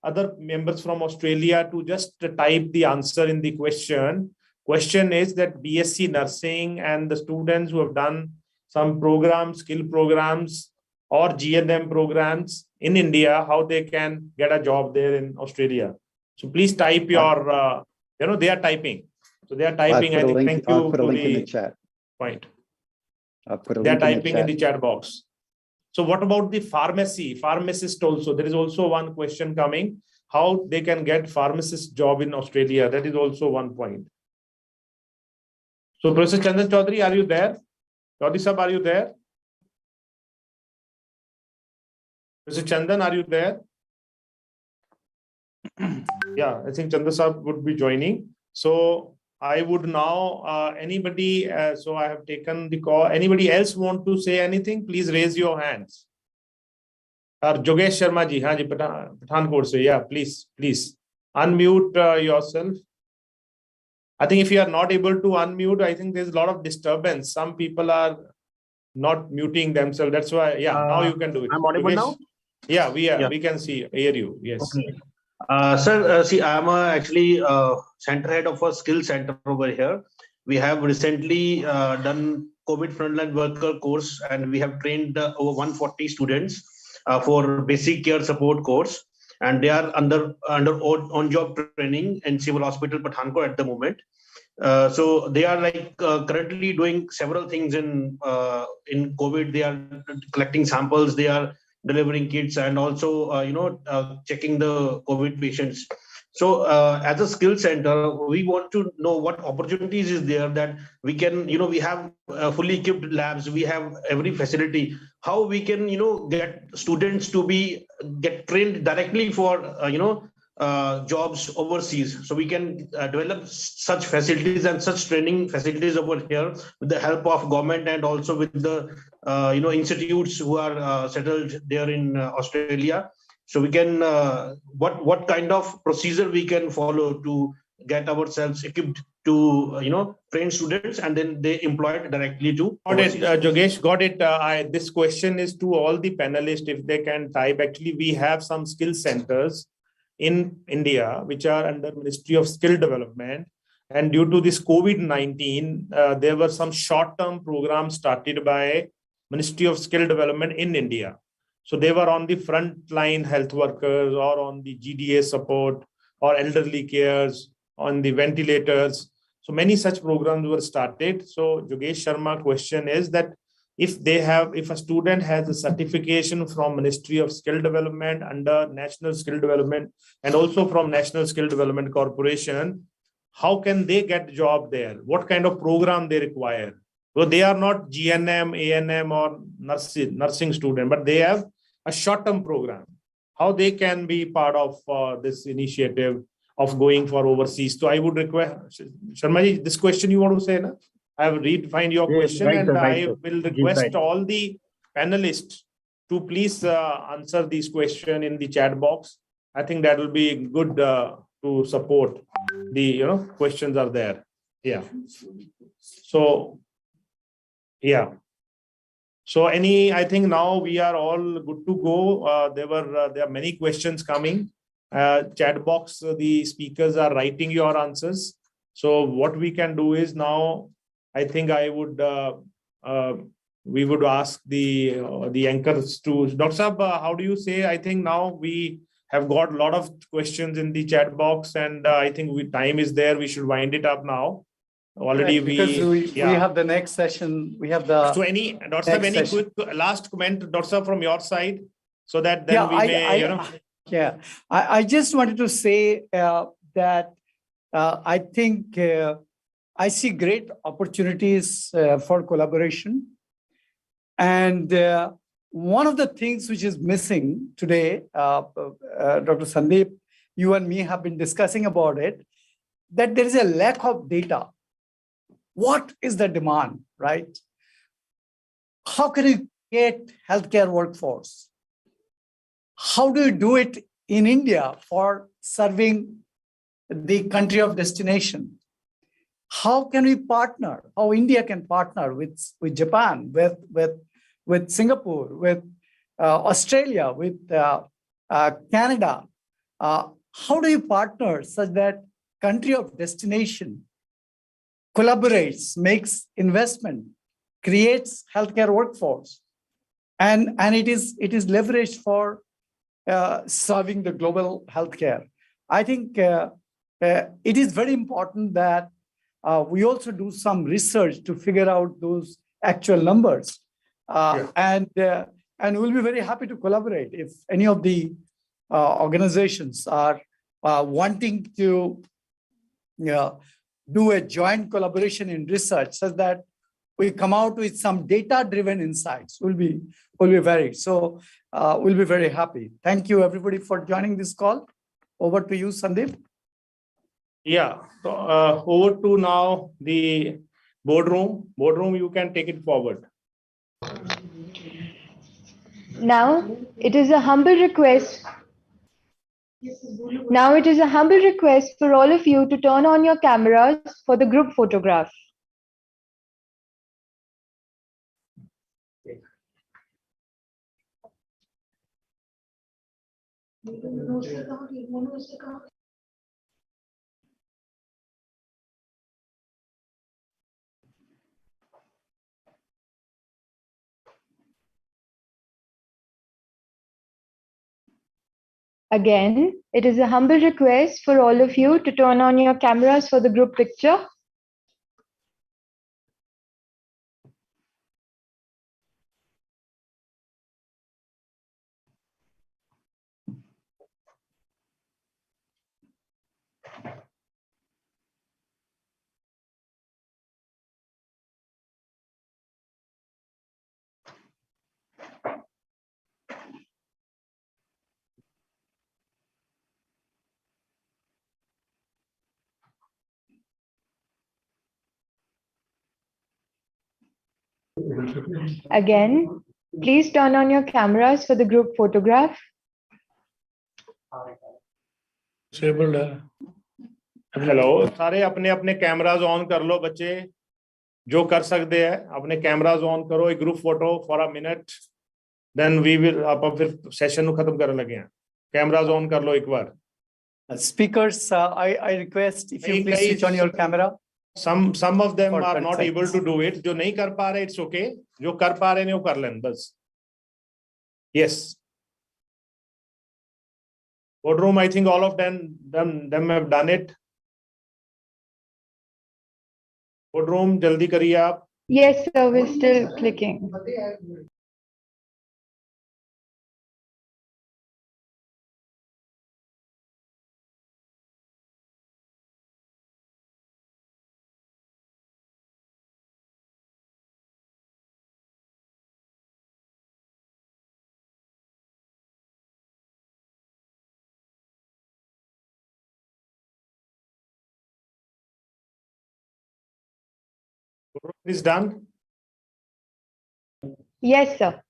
other members from Australia to just type the answer in the question. Question is that BSc nursing and the students who have done some programs, skill programs or GNM programs in India, how they can get a job there in Australia. So please type your, they are typing. So they are typing. I think, thank you. I put a link in the chat. Point. I put a They are link in the typing chat. in the chat box. So what about the pharmacist also? There is also one question coming. How they can get pharmacist job in Australia? That is also one point. So Professor Chandan Chaudhary, are you there? Chaudhary Sahab, are you there? Professor Chandan, are you there? Yeah, I think Chandan Sahab would be joining. So I would now, anybody, so I have taken the call. Anybody else want to say anything? Please raise your hands. Jogesh Sharma ji, haan ji, Pathankot se, yeah, please unmute yourself. I think if you are not able to unmute, I think there's a lot of disturbance. Some people are not muting themselves. That's why, yeah, now you can do it. I'm audible now? Yeah, we can hear you. Yes. Okay. Sir, see, I'm actually center head of a skill center over here. We have recently done COVID frontline worker course, and we have trained over 140 students for basic care support course, and they are under on-job training in Civil Hospital Pathankot at the moment. So they are like currently doing several things in COVID. They are collecting samples. They are delivering kits and also checking the COVID patients. So as a skill center, we want to know what opportunities is there that we can, we have fully equipped labs, we have every facility. How we can, get students to get trained directly for, jobs overseas. So we can develop such facilities and such training facilities over here with the help of government and also with the institutes who are settled there in Australia. So we can what kind of procedure we can follow to get ourselves equipped to train students and then they employed directly to got it. Jogesh, got it. This question is to all the panelists if they can type. Actually, we have some skill centers in India which are under Ministry of Skill Development, and due to this COVID-19 there were some short-term programs started by Ministry of Skill Development in India. So they were on the frontline health workers or on the GDA support or elderly cares, on the ventilators. So many such programs were started. So Jogesh Sharma question is that if a student has a certification from Ministry of Skill Development under National Skill Development and also from National Skill Development Corporation, how can they get job there? What kind of program they require? So they are not GNM, ANM or nursing student, but they have a short-term program, how they can be part of this initiative of going for overseas. So I would request, Sharma, this question you want to say, na? I have redefined your question, and I will request all the panelists to please answer these questions in the chat box. I think that will be good to support the questions are there. Yeah. So yeah. So I think now we are all good to go. There are many questions coming. Chat box, the speakers are writing your answers. So what we can do is now, I think we would ask the anchors to, Dr. Saab, how do you say? I think now we have got a lot of questions in the chat box, and I think time is there. We should wind it up now. Already we have the next session. We have the so Dr. Saab, any quick last comment, Dr. Saab, from your side, so that then I just wanted to say that I think I see great opportunities for collaboration, and one of the things which is missing today, Dr. Sandeep, you and me have been discussing about it, that there is a lack of data. What is the demand, right? How can you get healthcare workforce? How do you do it in India for serving the country of destination? How can we partner? How India can partner with Japan, with Singapore, with Australia, with Canada? How do you partner such that country of destination collaborates, makes investment, creates healthcare workforce, and it is leveraged for serving the global healthcare? I think it is very important that we also do some research to figure out those actual numbers, and we'll be very happy to collaborate if any of the organizations are wanting to do a joint collaboration in research, such that we come out with some data-driven insights. We'll be very happy. Thank you, everybody, for joining this call. Over to you, Sandeep. Yeah. So, over to now the boardroom. Boardroom, you can take it forward. Now it is a humble request. Now it is a humble request for all of you to turn on your cameras for the group photograph. Again, it is a humble request for all of you to turn on your cameras for the group picture. Again, please turn on your cameras for the group photograph. Hello सारे अपने अपने cameras on कर लो बच्चे जो कर सकते हैं अपने कैमराज ऑन करो एक group photo for a minute then we will आप फिर सेशन ਨੂੰ ਖਤਮ ਕਰਨ ਲੱਗੇ ਆ कैमराज ऑन कर लो एक बार speakers I request if you please switch on your camera. Some of them are not able to do it. जो नहीं कर पा रहे it's okay. जो कर पा रहे हैं वो कर लें बस. Yes. Boardroom, I think all of them have done it. Boardroom, जल्दी करिए आप. Yes, sir, we're still clicking. Is done. Yes, sir.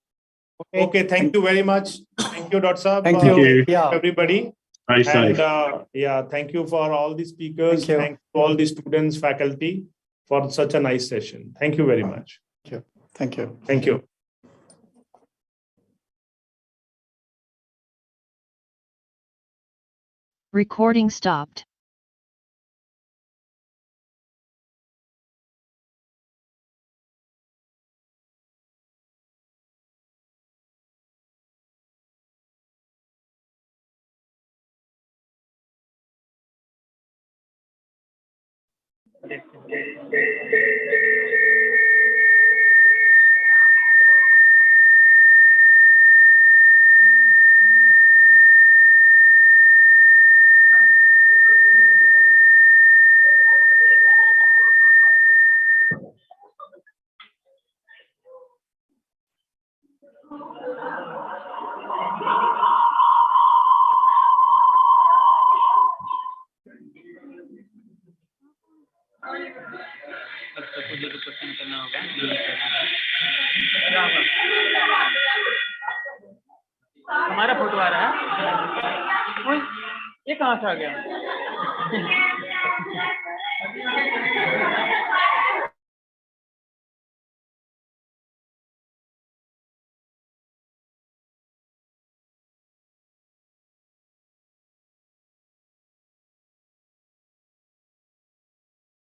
Okay, thank you very much. Thank you, Dr. Saab. Thank you. Thank Yeah. everybody. Stay safe. And yeah, thank you for all the speakers. Thank you. Thank you all the students, faculty for such a nice session. Thank you very much. Thank you. Thank you. Thank you. Recording stopped. हमारा photo आ रहा है। ओए, ये कहाँ से आ गया?